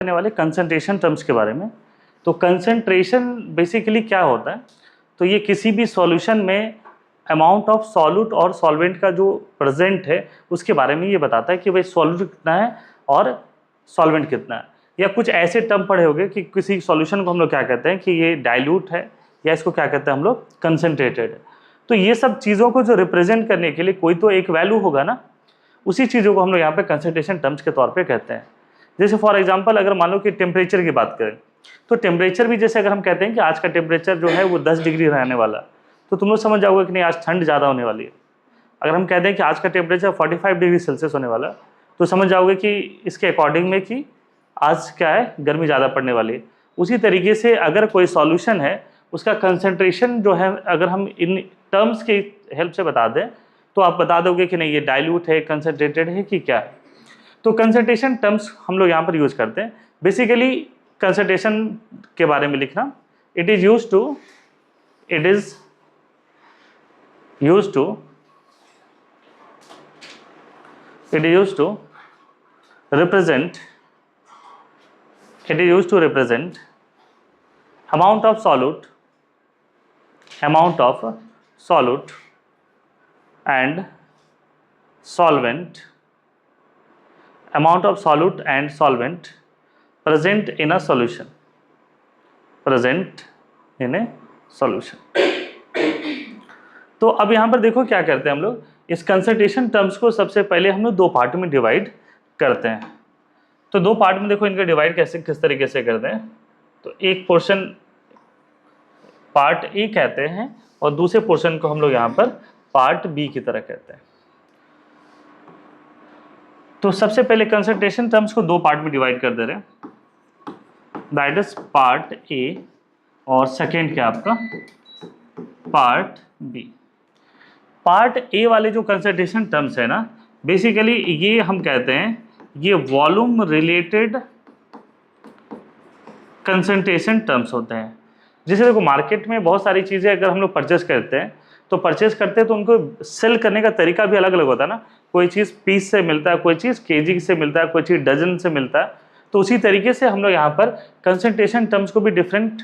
करने वाले concentration terms के बारे में। तो कंसंट्रेशन बेसिकली क्या होता है, तो ये किसी भी सॉल्यूशन में अमाउंट ऑफ सॉल्यूट और सॉल्वेंट का जो प्रेजेंट है उसके बारे में ये बताता है कि भाई सॉल्यूट कितना है और सॉल्वेंट कितना है। या कुछ ऐसे टर्म पढ़े होंगे कि किसी सॉल्यूशन को हम लोग क्या कहते हैं कि ये डाइल्यूट है, या इसको क्या कहते हैं हम लोग कंसंट्रेटेड है। तो ये सब चीज़ों को जो रिप्रेजेंट करने के लिए कोई तो एक वैल्यू होगा ना, उसी चीज़ों को हम लोग यहाँ पे कंसंट्रेशन टर्म्स के तौर पे कहते हैं। जैसे फॉर एग्जांपल अगर मान लो कि टेम्परेचर की बात करें, तो टेम्परेचर भी जैसे अगर हम कहते हैं कि आज का टेम्परेचर जो है वो 10 डिग्री रहने वाला, तो तुम लोग समझ जाओगे कि नहीं आज ठंड ज़्यादा होने वाली है। अगर हम कहते हैं कि आज का टेम्परेचर 45 डिग्री सेल्सियस होने वाला, तो समझ जाओगे कि इसके अकॉर्डिंग में कि आज क्या है, गर्मी ज़्यादा पड़ने वाली है। उसी तरीके से अगर कोई सॉल्यूशन है उसका कंसंट्रेशन जो है अगर हम इन टर्म्स की हेल्प से बता दें, तो आप बता दोगे कि नहीं ये डाइल्यूट है, कंसंट्रेटेड है कि क्या है। तो कंसंट्रेशन टर्म्स हम लोग यहाँ पर यूज करते हैं। बेसिकली कंसंट्रेशन के बारे में लिखना, it is use to represent amount of solute and solvent present in a solution तो अब यहाँ पर देखो क्या करते हैं हम लोग, इस कंसंट्रेशन टर्म्स को सबसे पहले हम लोग दो पार्ट में डिवाइड करते हैं। तो दो पार्ट में देखो इनका डिवाइड किस तरीके से करते हैं। तो एक पोर्शन पार्ट ए कहते हैं और दूसरे पोर्शन को हम लोग यहाँ पर पार्ट बी की तरह कहते हैं। तो सबसे पहले कंसंट्रेशन टर्म्स को दो पार्ट में डिवाइड कर दे रहे हैं, दैट इज पार्ट ए और सेकेंड क्या आपका पार्ट बी। पार्ट ए वाले जो कंसंट्रेशन टर्म्स है ना, बेसिकली ये हम कहते हैं ये वॉल्यूम रिलेटेड कंसंट्रेशन टर्म्स होते हैं। जैसे देखो मार्केट में बहुत सारी चीज़ें अगर हम लोग परचेस करते हैं तो उनको सेल करने का तरीका भी अलग अलग होता है ना। कोई चीज़ पीस से मिलता है, कोई चीज़ केजी से मिलता है, कोई चीज़ डजन से मिलता है। तो उसी तरीके से हम लोग यहाँ पर कंसंट्रेशन टर्म्स को भी डिफरेंट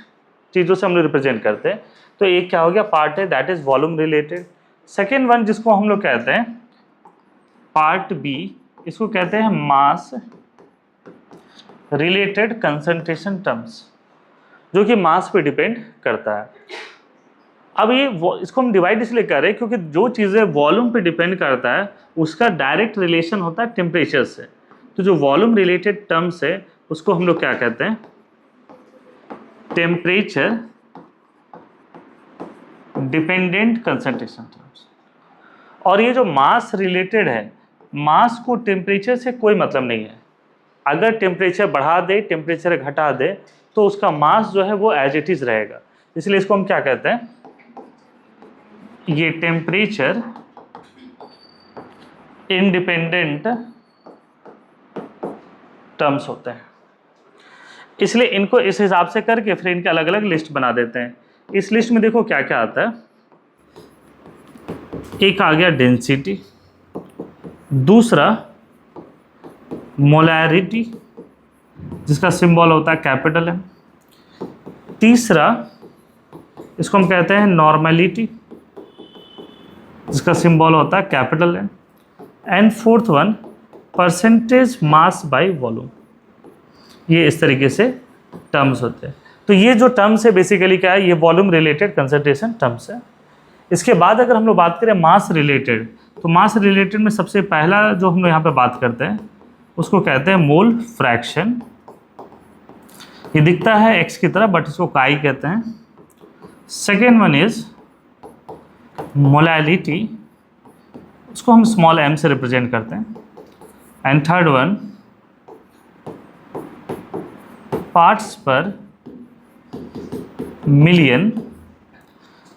चीज़ों से हम लोग रिप्रेजेंट करते हैं। तो एक क्या हो गया पार्ट है, that is volume related. Second one जिसको हम लोग कहते हैं पार्ट बी, इसको कहते हैं मास रिलेटेड कंसंट्रेशन टर्म्स, जो कि मास पे डिपेंड करता है। अब ये इसको हम डिवाइड इसलिए कर रहे हैं क्योंकि जो चीज़ें वॉल्यूम पे डिपेंड करता है उसका डायरेक्ट रिलेशन होता है टेम्परेचर से। तो जो वॉल्यूम रिलेटेड टर्म्स है उसको हम लोग क्या कहते हैं, टेम्परेचर डिपेंडेंट कंसंट्रेशन टर्म्स। और ये जो मास रिलेटेड है, मास को टेम्परेचर से कोई मतलब नहीं है। अगर टेम्परेचर बढ़ा दे, टेम्परेचर घटा दे, तो उसका मास जो है वो एज इट इज रहेगा। इसलिए इसको हम क्या कहते हैं, ये टेम्परेचर इंडिपेंडेंट टर्म्स होते हैं। इसलिए इनको इस हिसाब से करके फिर इनके अलग अलग लिस्ट बना देते हैं। इस लिस्ट में देखो क्या क्या आता है, एक आ गया डेंसिटी, दूसरा मोलैरिटी जिसका सिंबल होता है कैपिटल M, तीसरा इसको हम कहते हैं नॉर्मेलिटी जिसका सिंबल होता है capital N, and fourth one percentage mass by volume. ये इस तरीके से टर्म्स होते हैं। तो ये जो टर्म्स है बेसिकली क्या है, ये वॉल्यूम रिलेटेड कंसंट्रेशन टर्म्स है। इसके बाद अगर हम लोग बात करें मास रिलेटेड, तो मास रिलेटेड में सबसे पहला जो हम लोग यहाँ पे बात करते हैं उसको कहते हैं मोल फ्रैक्शन। ये दिखता है x की तरह बट इसको काई कहते हैं। सेकेंड वन इज मोलैलिटी, उसको हम स्मॉल m से रिप्रेजेंट करते हैं। एंड थर्ड वन पार्ट्स पर million,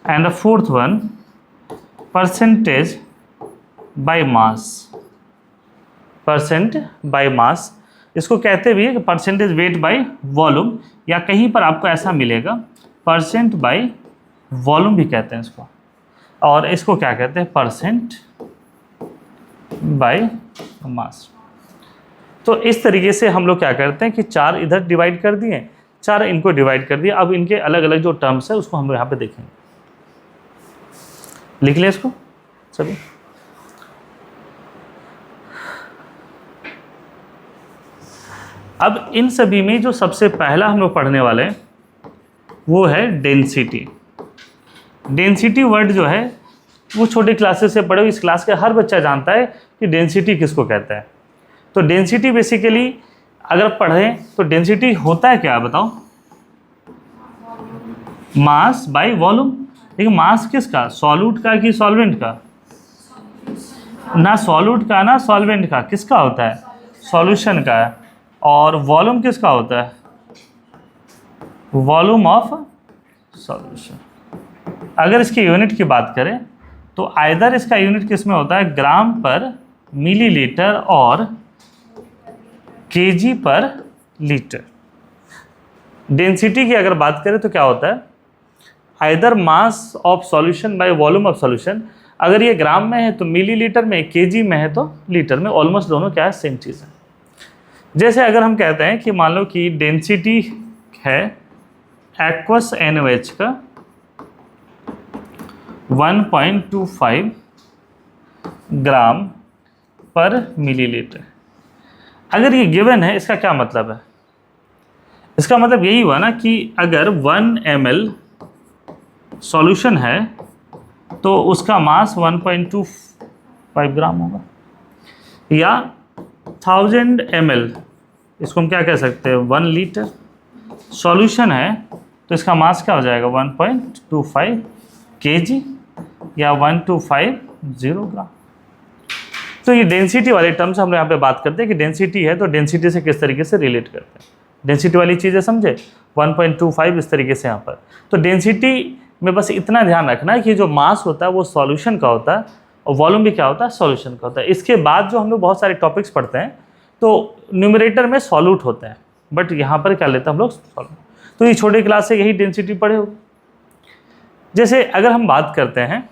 and the fourth one percentage by mass. इसको कहते भी है कि परसेंटेज वेट बाय वॉल्यूम, या कहीं पर आपको ऐसा मिलेगा परसेंट बाय वॉल्यूम भी कहते हैं इसको, और इसको क्या कहते हैं परसेंट बाय मास। तो इस तरीके से हम लोग क्या करते हैं कि 4 इधर डिवाइड कर दिए, 4 इनको डिवाइड कर दिए। अब इनके अलग अलग जो टर्म्स है उसको हम लोग यहाँ पे देखेंगे। लिख लें इसको सभी। अब इन सभी में जो सबसे पहला हम लोग पढ़ने वाले हैं वो है डेंसिटी। डेंसिटी वर्ड जो है वो छोटी क्लासेस से पढ़े, इस क्लास का हर बच्चा जानता है कि डेंसिटी किसको कहते हैं। तो डेंसिटी बेसिकली अगर पढ़ें तो डेंसिटी होता है क्या बताओ? Mass by volume. लेकिन मास किसका? सॉल्यूट का कि सॉल्वेंट का? ना सॉल्यूट का ना सॉल्वेंट का, किसका होता है? सॉल्यूशन का। और वॉल्यूम किसका होता है? Volume of solution. अगर इसकी यूनिट की बात करें तो आइदर इसका यूनिट किस में होता है? ग्राम पर मिलीलीटर और केजी पर लीटर। डेंसिटी की अगर बात करें तो क्या होता है? Either mass of solution by volume of solution. अगर ये ग्राम में है तो मिलीलीटर में, केजी में है तो लीटर में। ऑलमोस्ट दोनों क्या है? सेम चीज़ है। जैसे अगर हम कहते हैं कि मान लो कि डेंसिटी है एक्वस NaOH का 1.25 ग्राम पर मिलीलीटर। अगर ये गिवन है, इसका क्या मतलब है? इसका मतलब यही हुआ ना कि अगर 1 ml सॉल्यूशन है तो उसका मास 1.25 ग्राम होगा, या 1000 ml, इसको हम क्या कह सकते हैं? 1 लीटर सॉल्यूशन है तो इसका मास क्या हो जाएगा? 1.25 kg या 1250 ग्राम। तो ये डेंसिटी वाले टर्म्स हम यहाँ पे बात करते हैं कि डेंसिटी है तो डेंसिटी से किस तरीके से रिलेट करते हैं। डेंसिटी वाली चीज़ें समझे? 1.25 इस तरीके से यहाँ पर। तो डेंसिटी में बस इतना ध्यान रखना है कि जो मास होता है वो सॉल्यूशन का होता है और वॉल्यूम भी क्या होता है? सॉल्यूशन का होता है। इसके बाद जो हम लोग बहुत सारे टॉपिक्स पढ़ते हैं तो न्यूमरेटर में सॉल्यूट होते हैं, बट यहाँ पर क्या लेते हैं हम लोग? सॉल्यूट। तो ये छोटे क्लास से यही डेंसिटी पढ़े हो। जैसे अगर हम बात करते हैं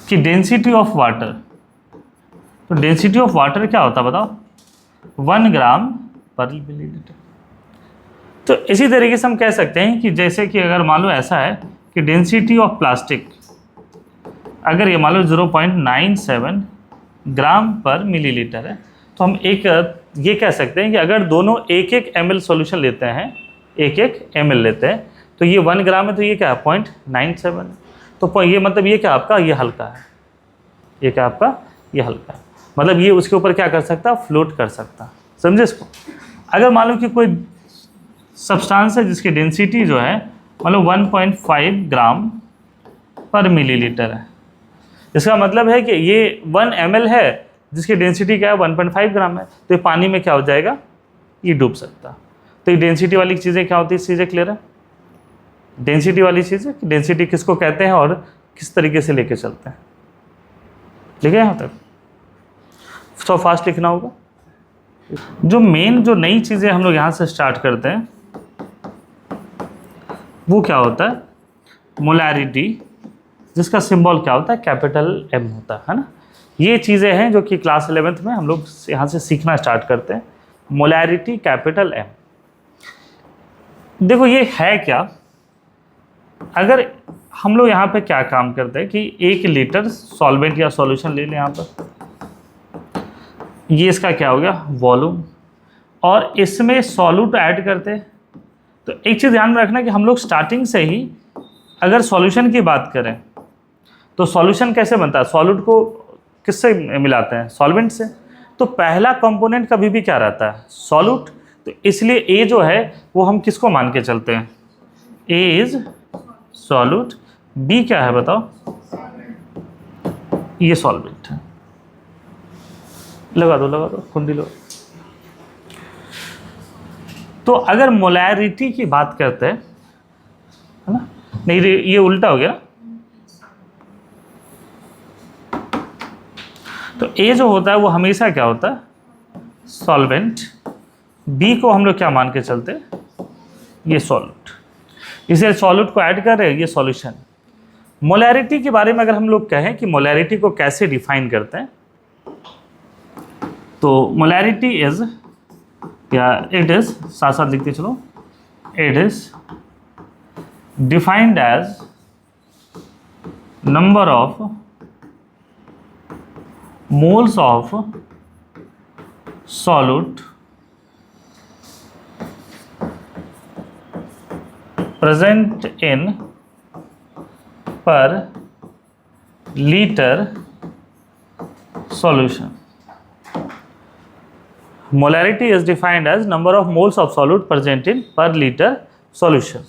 कि डेंसिटी ऑफ वाटर, तो डेंसिटी ऑफ वाटर क्या होता है बताओ? 1 ग्राम पर मिलीलीटर। तो इसी तरीके से हम कह सकते हैं कि जैसे कि अगर मान लो ऐसा है कि डेंसिटी ऑफ प्लास्टिक अगर ये मान लो 0.97 ग्राम पर मिलीलीटर है, तो हम एक ये कह सकते हैं कि अगर दोनों 1-1 ml सॉल्यूशन लेते हैं, 1-1 ml लेते हैं, तो ये 1 ग्राम है तो ये क्या है? 0.97 है। तो ये मतलब ये क्या आपका? ये हल्का है। ये क्या आपका? ये हल्का है। मतलब ये उसके ऊपर क्या कर सकता है? फ्लोट कर सकता है। समझे इसको? अगर मान लो कि कोई सब्सटेंस है जिसकी डेंसिटी जो है मान लो 1.5 ग्राम पर मिलीलीटर है, इसका मतलब है कि ये 1 ml है जिसकी डेंसिटी क्या है? 1.5 ग्राम है। तो ये पानी में क्या हो जाएगा? ये डूब सकता है। तो ये डेंसिटी वाली चीज़ें क्या होती है? चीज़ें क्लियर है? डेंसिटी वाली चीज़ें, डेंसिटी किसको कहते हैं और किस तरीके से लेके चलते हैं। लिखे यहाँ तक? तो फास्ट लिखना होगा। जो मेन जो नई चीज़ें हम लोग यहाँ से स्टार्ट करते हैं वो क्या होता है? मोलैरिटी, जिसका सिंबल क्या होता है? कैपिटल M होता है ना। ये चीज़ें हैं जो कि क्लास 11th में हम लोग यहाँ से सीखना स्टार्ट करते हैं। Molarity, capital M। देखो ये है क्या? अगर हम लोग यहाँ पे क्या काम करते हैं कि 1 लीटर सॉल्वेंट या सॉल्यूशन ले लें यहाँ पर, ये इसका क्या हो गया? वॉल्यूम, और इसमें सॉल्यूट ऐड करते हैं। तो एक चीज़ ध्यान में रखना कि हम लोग स्टार्टिंग से ही अगर सॉल्यूशन की बात करें तो सॉल्यूशन कैसे बनता है? सॉल्यूट को किससे मिलाते हैं? सॉल्वेंट से। तो पहला कंपोनेंट कभी भी क्या रहता है? सॉल्यूट। तो इसलिए ए जो है वो हम किसको मान के चलते हैं? ए इज सॉल्यूट, बी क्या है बताओ? ये सॉल्वेंट है। लगा दो कुंडी लो। तो अगर मोलैरिटी की बात करते हैं, है ना? नहीं ये उल्टा हो गया। तो ए जो होता है वो हमेशा क्या होता है? सॉल्वेंट। बी को हम लोग क्या मान के चलते हैं? ये सॉल्यूट। इसे सॉल्यूट को ऐड कर रहे हैं, ये सॉल्यूशन। मोलैरिटी के बारे में अगर हम लोग कहें कि मोलैरिटी को कैसे डिफाइन करते हैं, तो मोलैरिटी इज, या इट इज, साथ साथ लिखते चलो, it is defined as number of moles of solute present in per liter solution. Molarity is defined as number of moles of solute present in per liter solution.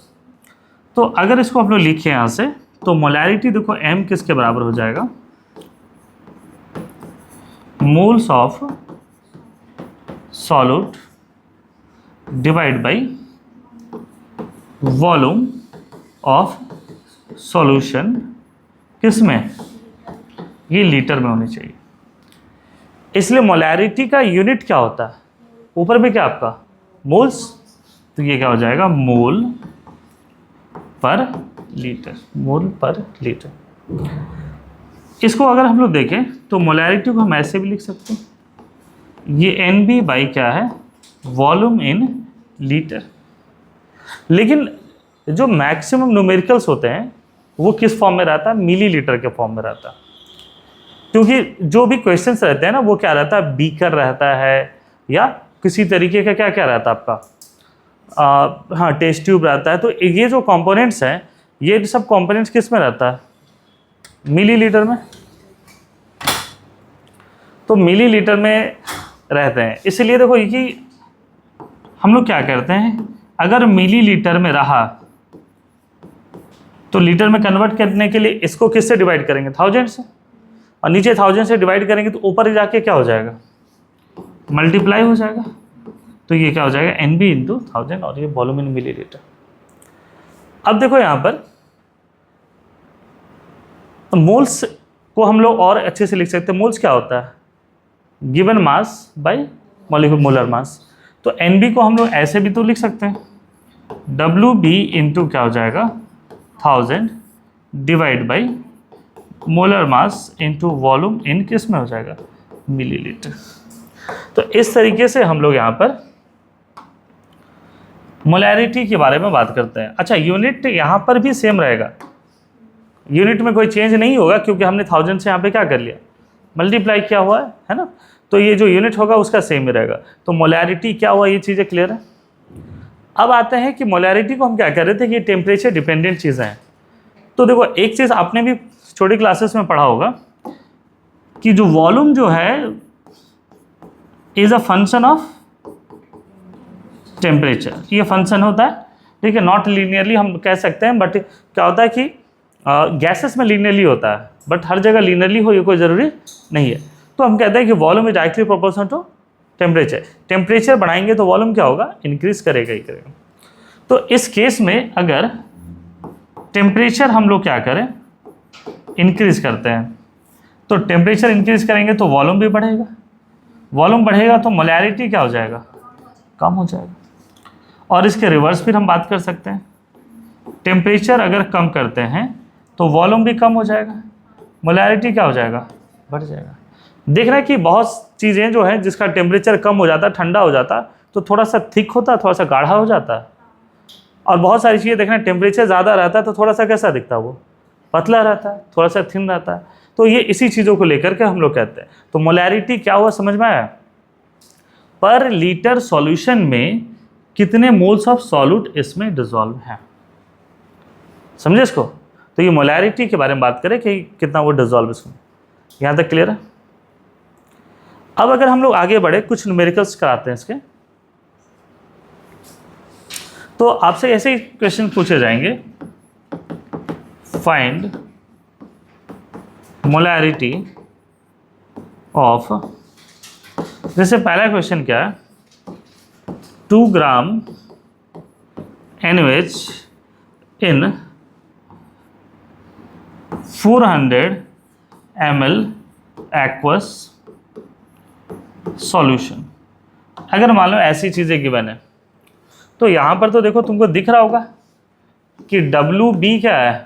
तो अगर इसको आप लोग लिखें यहाँ से, तो मोलैरिटी देखो m किसके बराबर हो जाएगा, moles of solute divide by volume of solution, किस में, ये लीटर में होनी चाहिए। इसलिए मोलैरिटी का यूनिट क्या होता है, ऊपर में क्या आपका मोल्स, तो ये क्या हो जाएगा मोल पर लीटर, मोल पर लीटर। इसको अगर हम लोग देखें तो मोलैरिटी को हम ऐसे भी लिख सकते हैं, ये NB बाई क्या है, वॉल्यूम इन लीटर। लेकिन जो मैक्सिमम न्यूमेरिकल्स होते हैं वो किस फॉर्म में रहता है, मिलीलीटर के फॉर्म में रहता है, क्योंकि जो भी क्वेश्चंस रहते हैं ना वो क्या रहता है, बीकर रहता है या किसी तरीके का क्या क्या रहता है आपका, हाँ टेस्ट ट्यूब रहता है। तो ये जो कंपोनेंट्स हैं, ये सब कंपोनेंट्स किस में रहता है, मिलीलीटर में। तो मिलीलीटर में रहते हैं, इसलिए देखो कि हम लोग क्या करते हैं, अगर मिलीलीटर में रहा तो लीटर में कन्वर्ट करने के लिए इसको किससे डिवाइड करेंगे, 1000 से, और नीचे 1000 से डिवाइड करेंगे तो ऊपर जाके क्या हो जाएगा, मल्टीप्लाई हो जाएगा। तो ये क्या हो जाएगा, NB इंटू 1000, और ये वॉल्यूम इन मिलीलीटर। अब देखो यहाँ पर मोल्स को हम लोग और अच्छे से लिख सकते हैं। मोल्स क्या होता है, गिवन मास बाय मोलर मास। तो NB को हम लोग ऐसे भी तो लिख सकते हैं, WB इंटू क्या हो जाएगा 1000 divide by molar mass into volume इन किस में हो जाएगा, मिलीलीटर। तो इस तरीके से हम लोग यहाँ पर मोलैरिटी के बारे में बात करते हैं। अच्छा, यूनिट यहाँ पर भी सेम रहेगा, यूनिट में कोई चेंज नहीं होगा, क्योंकि हमने 1000 से यहाँ पे क्या कर लिया, मल्टीप्लाई किया हुआ है ना। तो ये जो यूनिट होगा उसका सेम ही रहेगा। तो मोलैरिटी क्या हुआ, ये चीज़ें क्लियर है। अब आते हैं कि मोलैरिटी को हम क्या कर रहे थे कि ये टेम्परेचर डिपेंडेंट चीज़ें हैं। तो देखो एक चीज़ आपने भी छोटी क्लासेस में पढ़ा होगा कि जो वॉल्यूम जो है is a function of temperature, ये फंक्शन होता है, ठीक है, नॉट लीनियरली हम कह सकते हैं, बट क्या होता है कि गैसेस में लीनियरली होता है, बट हर जगह लीनियरली हो ये कोई ज़रूरी नहीं है। तो हम कहते हैं कि volume is directly proportional to temperature. Temperature बढ़ाएंगे तो वॉल्यूम क्या होगा, इंक्रीज करेगा ही करेगा। तो इस केस में अगर टेम्परेचर हम लोग क्या करें, इंक्रीज करते हैं, तो टेम्परेचर इंक्रीज करेंगे तो वॉल्यूम भी बढ़ेगा, वॉल्यूम बढ़ेगा तो मोलैरिटी क्या हो जाएगा, कम हो जाएगा। और इसके रिवर्स फिर हम बात कर सकते हैं, टेम्परेचर अगर कम करते हैं तो वॉल्यूम भी कम हो जाएगा, मोलैरिटी क्या हो जाएगा, बढ़ जाएगा। देख रहे हैं कि बहुत चीज़ें जो हैं जिसका टेम्परेचर कम हो जाता है, ठंडा हो जाता है, तो थोड़ा सा थिक होता है, थोड़ा सा गाढ़ा हो जाता है। और बहुत सारी चीज़ें देख रहे हैं टेम्परेचर ज़्यादा रहता है तो थोड़ा सा कैसा दिखता है, वो पतला रहता है, थोड़ा सा थिन रहता है। तो ये इसी चीज़ों को लेकर के हम लोग कहते हैं। तो मोलैरिटी क्या हुआ, समझ में आया, पर लीटर सॉल्यूशन में कितने मोल्स ऑफ सॉल्यूट इसमें डिसॉल्व हैं, समझे इसको। तो ये मोलैरिटी के बारे में बात करें कि कितना वो डिसॉल्व इसमें, यहाँ तक क्लियर है। अब अगर हम लोग आगे बढ़े, कुछ न्यूमेरिकल्स कराते हैं इसके, तो आपसे ऐसे ही क्वेश्चन पूछे जाएंगे, फाइंड मोलैरिटी ऑफ, जैसे पहला क्वेश्चन क्या है, 2 ग्राम NaOH इन 400 ml एक्वस सॉल्यूशन। अगर मान लो ऐसी चीज़ें गिवन है, तो यहाँ पर तो देखो तुमको दिख रहा होगा कि WB क्या है,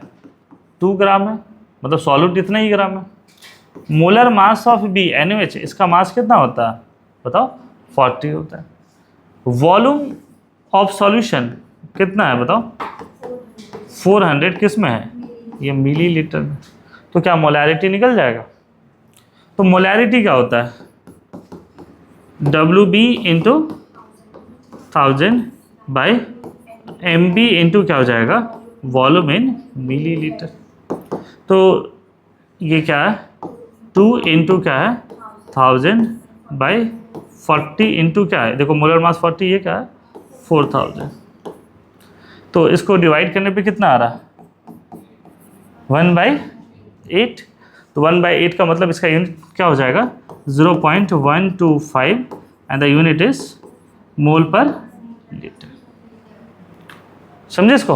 2 ग्राम है, मतलब सॉल्यूट इतना ही ग्राम है, molar mass of B NaOH, इसका मास कितना होता है बताओ? 40 होता है। वॉल्यूम ऑफ सॉल्यूशन कितना है बताओ? 400 किस में है? ये मिलीलीटर में। तो क्या मोलैरिटी निकल जाएगा? तो मोलैरिटी क्या होता है? WB into 1000 by MB into क्या हो जाएगा? Volume in millilitre. तो ये क्या है? 2 इंटू क्या है? 1000 बाई 40 इंटू क्या है? देखो मोलर मास 40, ये क्या है? 4000। तो इसको डिवाइड करने पे कितना आ रहा है? 1/8। तो 1/8 का मतलब इसका यूनिट क्या हो जाएगा? 0.125 and the unit is mole पर लीटर। समझे इसको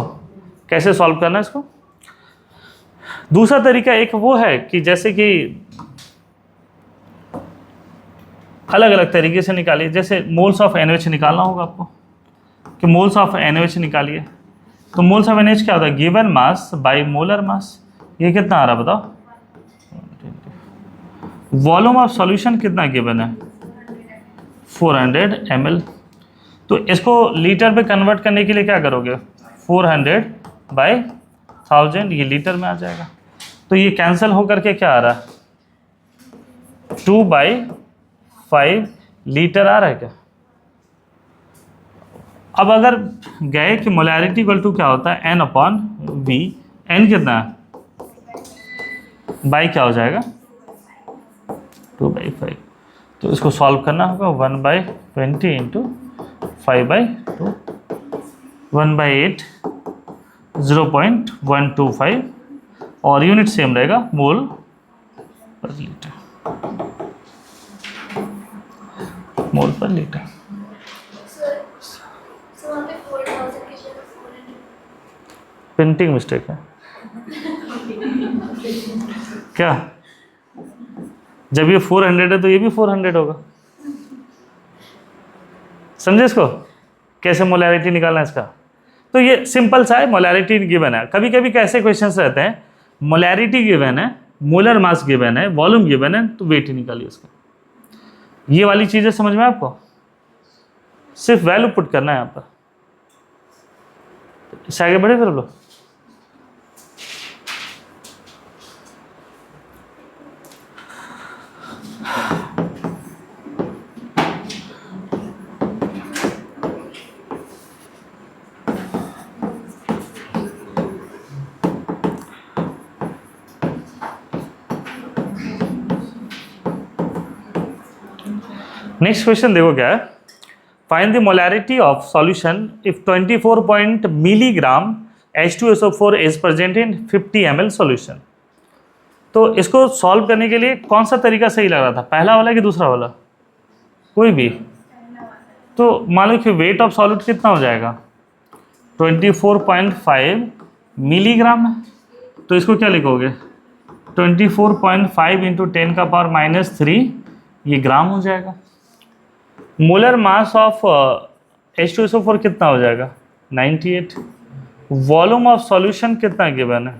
कैसे सॉल्व करना है इसको? दूसरा तरीका एक वो है कि जैसे कि अलग अलग तरीके से निकालिए। जैसे मोल्स ऑफ NaOH निकालना होगा आपको कि मोल्स ऑफ NaOH निकालिए। तो मोल्स ऑफ NaOH क्या होता है? Given mass by molar mass. ये कितना आ रहा है बताओ? वॉल्यूम ऑफ सॉल्यूशन कितना गिवन है? 400 ml। तो इसको लीटर पे कन्वर्ट करने के लिए क्या करोगे? 400 बाई 1000, ये लीटर में आ जाएगा। तो ये कैंसिल होकर के क्या आ रहा है? 2/5 लीटर आ रहा है क्या? अब अगर गए कि मोलैरिटी इक्वल टू क्या होता है? N/V। N कितना है? बाई क्या हो जाएगा? 2/5। तो इसको सॉल्व करना होगा। 1/20 इंटू 5/2, 1/8, 0.125 और यूनिट सेम रहेगा मोल पर लीटर। मोल पर लीटर। प्रिंटिंग मिस्टेक है क्या? जब ये 400 है तो ये भी 400 होगा। समझे इसको कैसे मोलैरिटी निकालना है इसका? तो ये सिंपल सा है, मोलैरिटी गिवन है। कभी कभी कैसे क्वेश्चंस रहते हैं, मोलैरिटी गिवन है, मोलर मास गिवन है, वॉल्यूम गिवन है, तो वेट ही निकालिए उसका। ये वाली चीजें समझ में आपको? सिर्फ वैल्यू पुट करना है यहाँ पर। इससे आगे बढ़े फिर लोग। नेक्स्ट क्वेश्चन देखो क्या है। Find the molarity of solution if 24 milligram H2SO4 is present in 50 ml solution. तो इसको सॉल्व करने के लिए कौन सा तरीका सही लग रहा था, पहला वाला कि दूसरा वाला? कोई भी। तो मान लो कि वेट ऑफ सॉल्यूट कितना हो जाएगा? 24.5 मिलीग्राम है। तो इसको क्या लिखोगे? 24.5 इंटू 10⁻³ ये ग्राम हो जाएगा। मोलर मास ऑफ H2SO4 कितना हो जाएगा? 98। वॉल्यूम ऑफ सॉल्यूशन कितना गिवन है?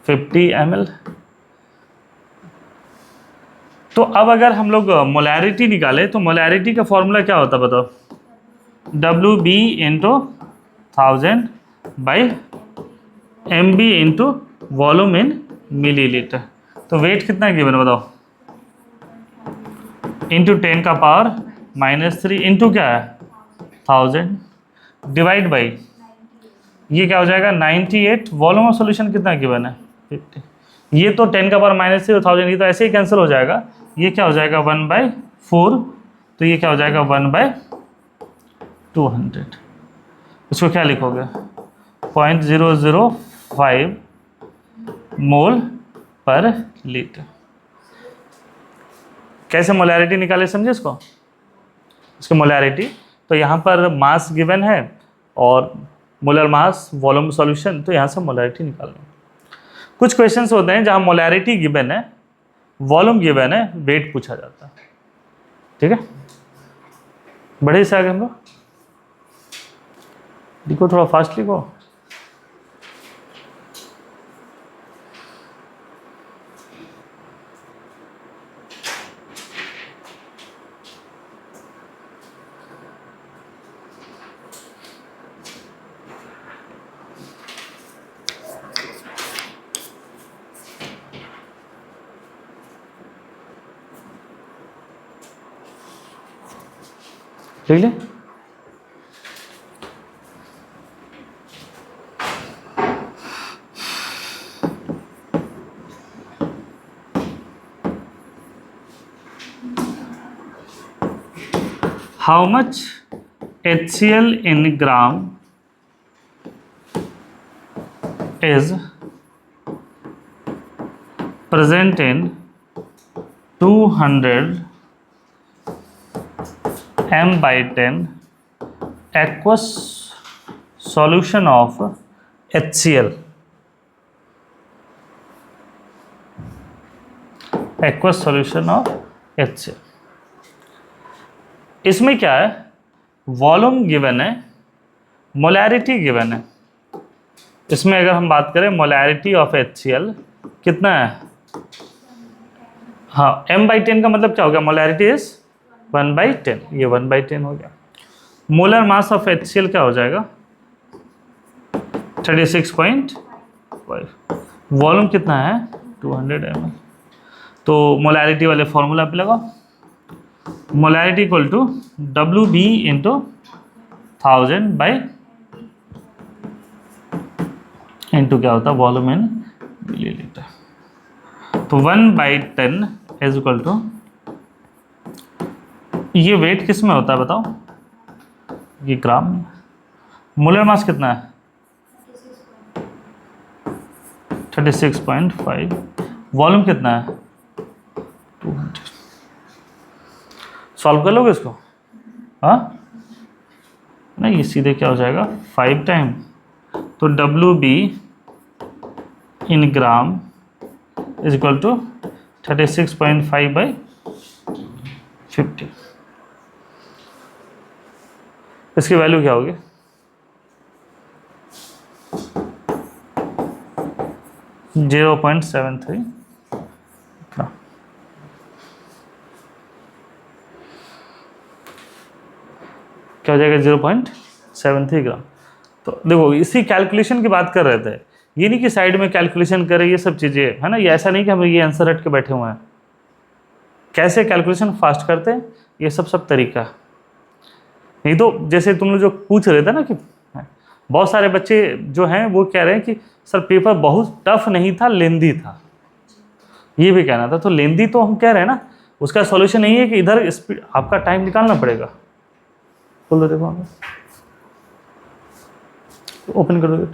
50 ml। तो अब अगर हम लोग मोलैरिटी निकाले तो मोलैरिटी का फॉर्मूला क्या होता है बताओ? WB into 1000 by MB into volume in millilitre. तो वेट कितना गिवन बताओ? इंटू 10⁻³ इंटू क्या है? 1000 डिवाइड बाई ये क्या हो जाएगा? 98। वॉल्यूम ऑफ सॉल्यूशन कितना गिवन है? 50। ये तो 10⁻³ 1000, ये तो ऐसे ही कैंसिल हो जाएगा। ये क्या हो जाएगा? 1/4। तो ये क्या हो जाएगा? 1/200। इसको क्या लिखोगे? 0.005 मोल पर लीटर। कैसे मोलैरिटी निकाले समझे इसको? इसकी मोलैरिटी तो यहाँ पर मास गिवन है और मोलर मास, वॉल्यूम सॉल्यूशन, तो यहाँ से मोलैरिटी निकालना। कुछ क्वेश्चंस होते हैं जहाँ मोलैरिटी गिवन है, वॉल्यूम गिवन है, वेट पूछा जाता है। ठीक है, बढ़े से आगे हम लोग। लिखो थोड़ा फास्ट लिखो। लिख ले। How much HCl in gram is present in 200 m/10 aqueous solution of HCl? Aqueous solution of HCl। इसमें क्या है, वॉल्यूम गिवन है, मोलैरिटी गिवन है। इसमें अगर हम बात करें मोलैरिटी ऑफ HCl कितना है, हाँ m/10 का मतलब क्या हो गया, मोलैरिटी इज 1/10, ये 1/10 हो गया। मोलर मास ऑफ HCl क्या हो जाएगा 36.5, वॉल्यूम कितना है 200 ml। तो मोलैरिटी वाले फॉर्मूला पे लगाओ, molarity equal to WB into 1000 by into क्या होता है वॉल्यूम इन मिलीलीटर। तो 1/10 इज इक्वल टू, ये वेट किस में होता है बताओ, ये ग्राम। मोलर मास कितना है 36.5, वॉल्यूम कितना है 200। सॉल्व कर लोगे इसको, हाँ नहीं, ये सीधे क्या हो जाएगा 5 टाइम, तो WB in gram is equal to 36.5/50। इसकी वैल्यू क्या होगी 0.73 ग्राम। क्या हो जाएगा 0.73 ग्राम। तो देखो इसी कैलकुलेशन की बात कर रहे थे, ये नहीं कि साइड में कैलकुलेशन करें, ये सब चीज़ें है ना, ये ऐसा नहीं कि हम ये आंसर रट के बैठे हुए हैं। कैसे कैलकुलेशन फास्ट करते हैं, ये सब तरीका। नहीं तो जैसे तुम लोग जो पूछ रहे थे ना कि बहुत सारे बच्चे जो हैं वो कह रहे हैं कि सर पेपर बहुत टफ नहीं था, लेंदी था, ये भी कहना था। तो लेंदी तो हम कह रहे हैं ना, उसका सॉल्यूशन नहीं है कि इधर स्पीड आपका टाइम निकालना पड़ेगा। खोल दो, देखो हमें ओपन कर दो।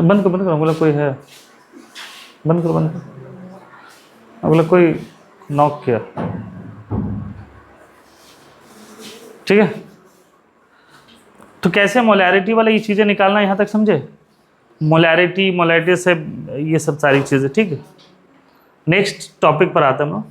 बंद करो, बोला कोई है, बंद करो। बोला कोई नॉक किया, ठीक है। तो कैसे मोलैरिटी वाला ये चीज़ें निकालना, यहाँ तक समझे, मोलैरिटी से ये सब सारी चीज़ें, ठीक है। नेक्स्ट टॉपिक पर आते हैं हम लोग।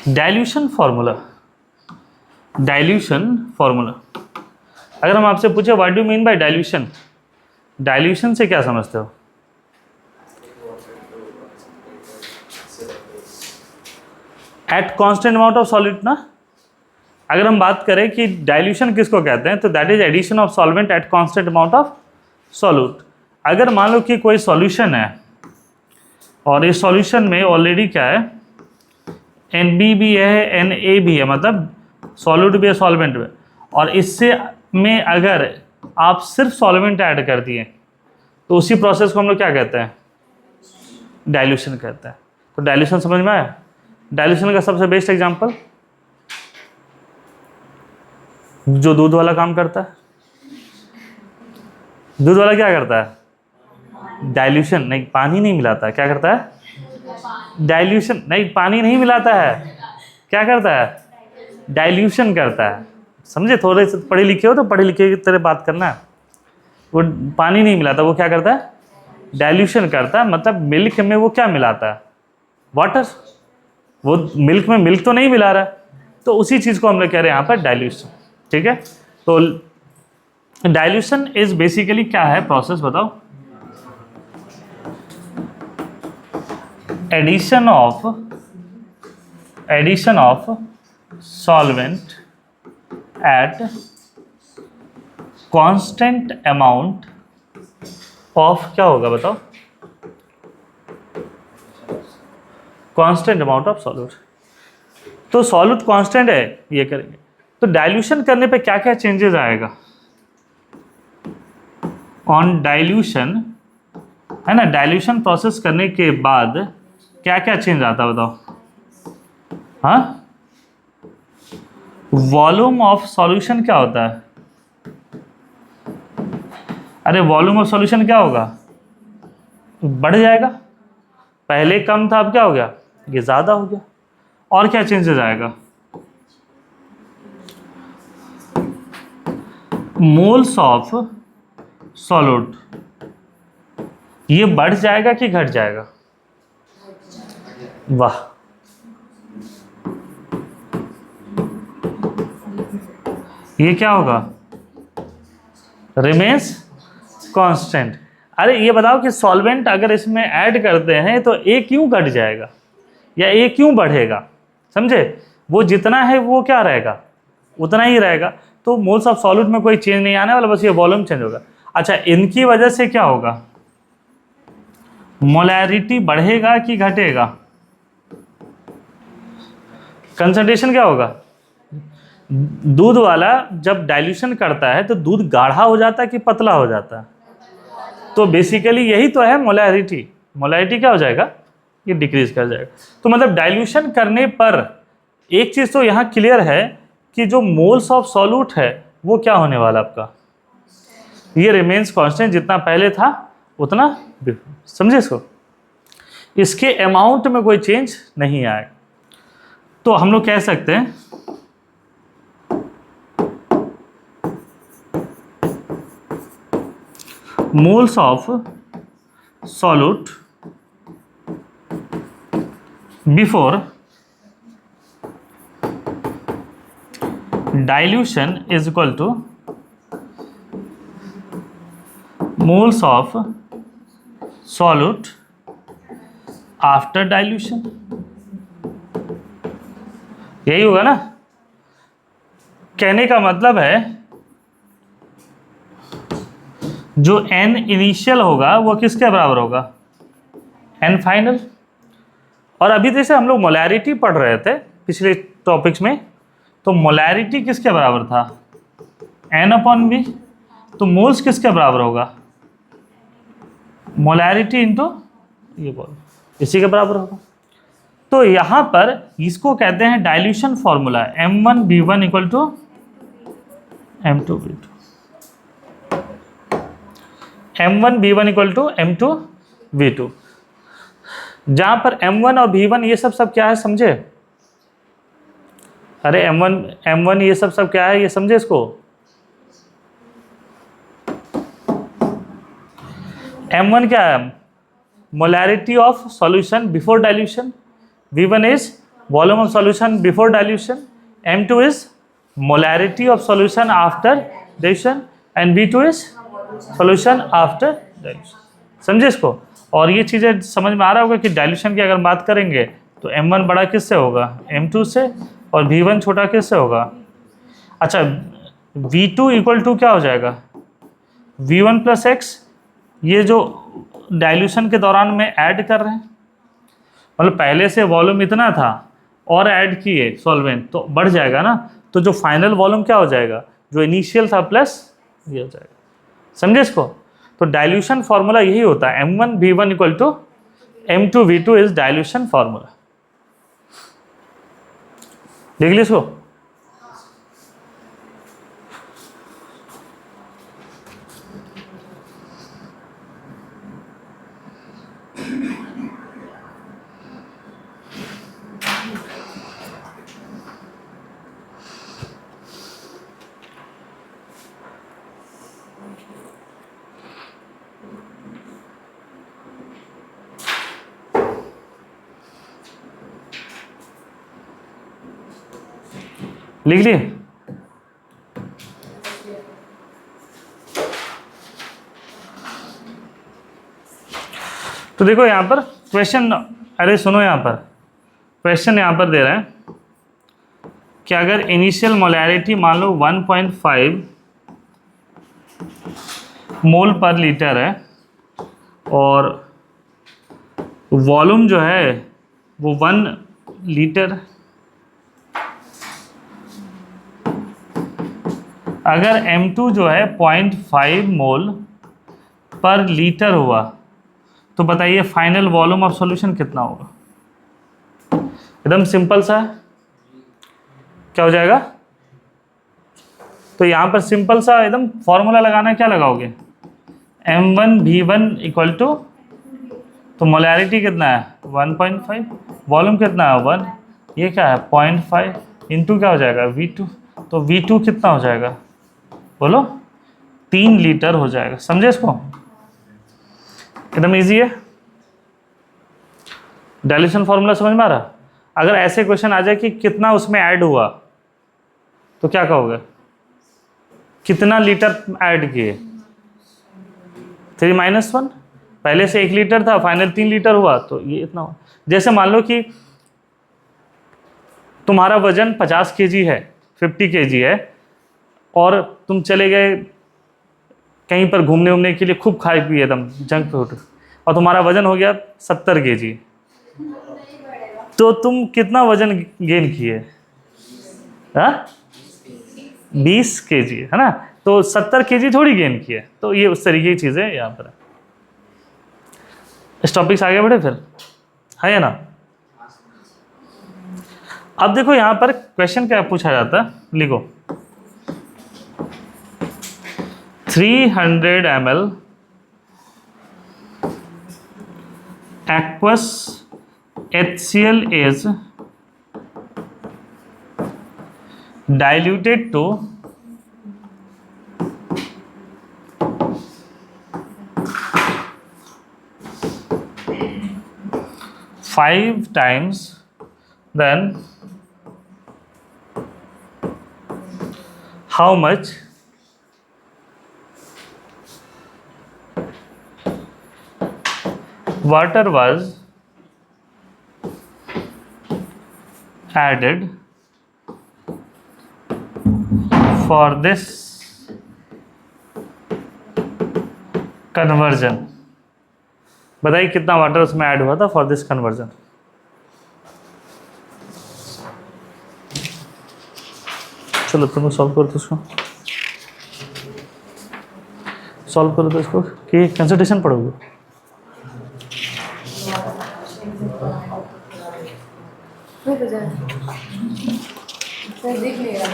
Dilution formula. अगर हम आपसे पूछे what do mean by dilution, dilution से क्या समझते हो? Eight constant amount of solute ना। अगर हम बात करें कि डाइल्यूशन किसको कहते हैं, तो that is addition of solvent at constant amount of solute. अगर मान लो कि कोई सॉल्यूशन है और इस सॉल्यूशन में ऑलरेडी क्या है, NB भी है, Na भी है, मतलब सॉल्यूट भी है, सॉल्वेंट भी है, और इससे में अगर आप सिर्फ सॉल्वेंट ऐड कर दिए तो उसी प्रोसेस को हम लोग क्या कहते हैं, डाइल्यूशन कहते हैं। तो डाइल्यूशन समझ में आया? डाइल्यूशन का सबसे बेस्ट एग्जांपल जो दूध वाला काम करता है। दूध वाला क्या करता है, डाइल्यूशन, नहीं पानी नहीं मिलाता है। क्या करता है, डाइल्यूशन, नहीं पानी नहीं मिलाता है। क्या करता है, डाइल्यूशन करता है। समझे, थोड़े से पढ़े लिखे हो तो पढ़े लिखे की तरह बात करना है। वो पानी नहीं मिलाता, वो क्या करता है, डाइल्यूशन करता है। मतलब मिल्क में वो क्या मिलाता है, वाटर। वो मिल्क में मिल्क तो नहीं मिला रहा है, तो उसी चीज़ को हम लोग कह रहे हैं यहाँ पर डाइल्यूशन, ठीक है। तो डाइल्यूशन इज बेसिकली क्या है प्रोसेस, बताओ। Addition of solvent at constant amount of, क्या होगा बताओ, कांस्टेंट अमाउंट ऑफ सॉल्यूट। तो सॉल्यूट कांस्टेंट है, ये करेंगे। तो डाइल्यूशन करने पे क्या क्या चेंजेस आएगा? ऑन डाइल्यूशन, है ना, डाइल्यूशन प्रोसेस करने के बाद क्या क्या चेंज आता है बताओ? हाँ, वॉल्यूम ऑफ सॉल्यूशन क्या होता है? अरे वॉल्यूम ऑफ सॉल्यूशन क्या होगा? बढ़ जाएगा। पहले कम था, अब क्या हो गया? ये ज्यादा हो गया। और क्या चेंजेस आएगा? मोल्स ऑफ सॉल्यूट, ये बढ़ जाएगा कि घट जाएगा? वाह, ये क्या होगा? Remains constant. अरे ये बताओ कि सॉल्वेंट अगर इसमें ऐड करते हैं तो ए क्यों घट जाएगा या ए क्यों बढ़ेगा? समझे? वो जितना है वो क्या रहेगा? उतना ही रहेगा। तो मोल्स ऑफ सॉल्यूट में कोई चेंज नहीं आने वाला, बस ये वॉल्यूम चेंज होगा। अच्छा, इनकी वजह से क्या होगा? मोलैरिटी बढ़ेगा कि घटेगा? कंसंट्रेशन क्या होगा? दूध वाला जब डाइल्यूशन करता है तो दूध गाढ़ा हो जाता है कि पतला हो जाता है? तो बेसिकली यही तो है मोलैरिटी। मोलैरिटी क्या हो जाएगा? ये डिक्रीज कर जाएगा। तो मतलब डाइल्यूशन करने पर एक चीज़ तो यहाँ क्लियर है कि जो मोल्स ऑफ सॉल्यूट है वो क्या होने वाला आपका? ये रिमेन्स कांस्टेंट, जितना पहले था उतना। समझे इसको? इसके अमाउंट में कोई चेंज नहीं आएगा। तो हम लोग कह सकते हैं moles of solute before dilution is equal to moles of solute after dilution। यही होगा ना? कहने का मतलब है जो n इनिशियल होगा वो किसके बराबर होगा? n final. और अभी जैसे हम लोग मोलैरिटी पढ़ रहे थे पिछले टॉपिक्स में, तो मोलैरिटी किसके बराबर था? n/v। तो मोल्स किसके बराबर होगा? मोलैरिटी इंटू ये बोल, इसी के बराबर होगा। तो यहाँ पर इसको कहते हैं dilution formula, m1v1 equal to m2v2। m1v1 equal to m2v2, जहाँ पर m1 और v1 ये सब क्या है समझे? अरे m1 ये सब क्या है ये समझे इसको? m1 क्या है? Molarity of solution before dilution. v1 is volume of solution before dilution. m2 is molarity of solution after dilution and v2 is solution after dilution. समझे इसको? और ये चीज़ें समझ में आ रहा होगा कि डाइल्यूशन की अगर बात करेंगे तो m1 बड़ा किससे होगा? m2 से, और v1 छोटा किससे होगा? अच्छा, v2 इक्वल टू क्या हो जाएगा? v1 plus x। ये जो डाइल्यूशन के दौरान में ऐड कर रहे हैं, मतलब पहले से वॉल्यूम इतना था और ऐड किए सॉल्वेंट तो बढ़ जाएगा ना। तो जो फाइनल वॉल्यूम क्या हो जाएगा? जो इनिशियल था प्लस ये हो जाएगा। समझे इसको? तो डाइल्यूशन फॉर्मूला यही होता है, m1v1 equal to m2v2 is dilution formula. देख लीजिए इसको। लिख लिए? तो देखो यहाँ पर क्वेश्चन अरे सुनो, यहाँ पर क्वेश्चन यहाँ पर दे रहे हैं कि अगर इनिशियल मोलैरिटी मान लो 1.5 मोल पर लीटर है और वॉल्यूम जो है वो 1 लीटर, अगर M2 जो है 0.5 मोल पर लीटर हुआ तो बताइए फाइनल वॉल्यूम ऑफ सॉल्यूशन कितना होगा। एकदम सिंपल सा है, क्या हो जाएगा? तो यहाँ पर सिंपल सा एकदम फॉर्मूला लगाना है, क्या लगाओगे? M1V1 इक्वल टू, तो मोलैरिटी कितना है 1.5, वॉल्यूम कितना है 1, ये क्या है 0.5 इंटू क्या हो जाएगा V2, तो V2 कितना हो जाएगा बोलो? 3 लीटर हो जाएगा। समझे इसको? एकदम इजी है। डाइल्यूशन फॉर्मूला समझ में आ रहा? अगर ऐसे क्वेश्चन आ जाए कि कितना उसमें ऐड हुआ तो क्या कहोगे? कितना लीटर ऐड किए? 3 - 1, पहले से 1 लीटर था, फाइनल 3 लीटर हुआ तो ये इतना हुआ। जैसे मान लो कि तुम्हारा वजन 50 kg है, 50 kg है, और तुम चले गए कहीं पर घूमने उमने के लिए, खूब खाए पिए एकदम जंक फूड, और तुम्हारा वजन हो गया 70 kg, तो तुम कितना वजन गेन किए? 20 kg, है ना? तो 70 kg थोड़ी गेन किए। तो ये उस तरीके की चीज़ें यहाँ पर है। इस टॉपिक से आगे बढ़े फिर, है या ना? अब देखो यहाँ पर क्वेश्चन क्या पूछा जाता है, लिखो 300 ml aqueous HCl is diluted to 5 times, then how much water was added for this conversion? बताइए कितना वाटर उसमें ऐड हुआ था फॉर दिस कन्वर्जन। चलो तुम सॉल्व करो तो इसको, सॉल्व करो तो इसको, कि कंसल्टेशन पढ़ोगे? देख लेगा।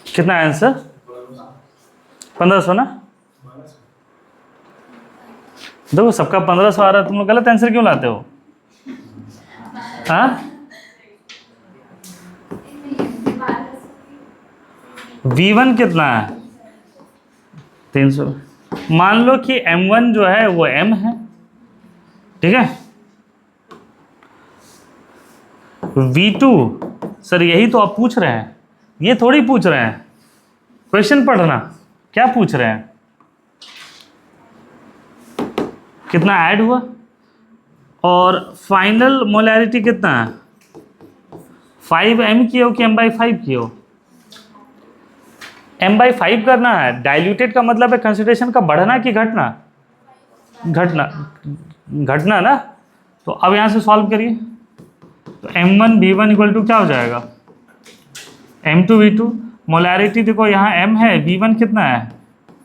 कितना आंसर? 1500 ना? देखो सबका 1500 आ रहा है, तुम लोग गलत आंसर क्यों लाते हो? हाँ, V1 कितना है? 300। मान लो कि M1 जो है वो M है, ठीक है? V2 सर यही तो आप पूछ रहे हैं, ये थोड़ी पूछ रहे हैं। क्वेश्चन पढ़ना, क्या पूछ रहे हैं? कितना ऐड हुआ और फाइनल मोलैरिटी कितना है? 5m की हो कि m/5 की हो? m/5 करना है। डाइल्यूटेड का मतलब है कंसंट्रेशन का बढ़ना कि घटना? घटना, घटना ना। तो अब यहाँ से सॉल्व करिए, तो M1V1 इक्वल टू क्या हो जाएगा? M2V2। मोलैरिटी देखो यहाँ M है, V1 कितना है?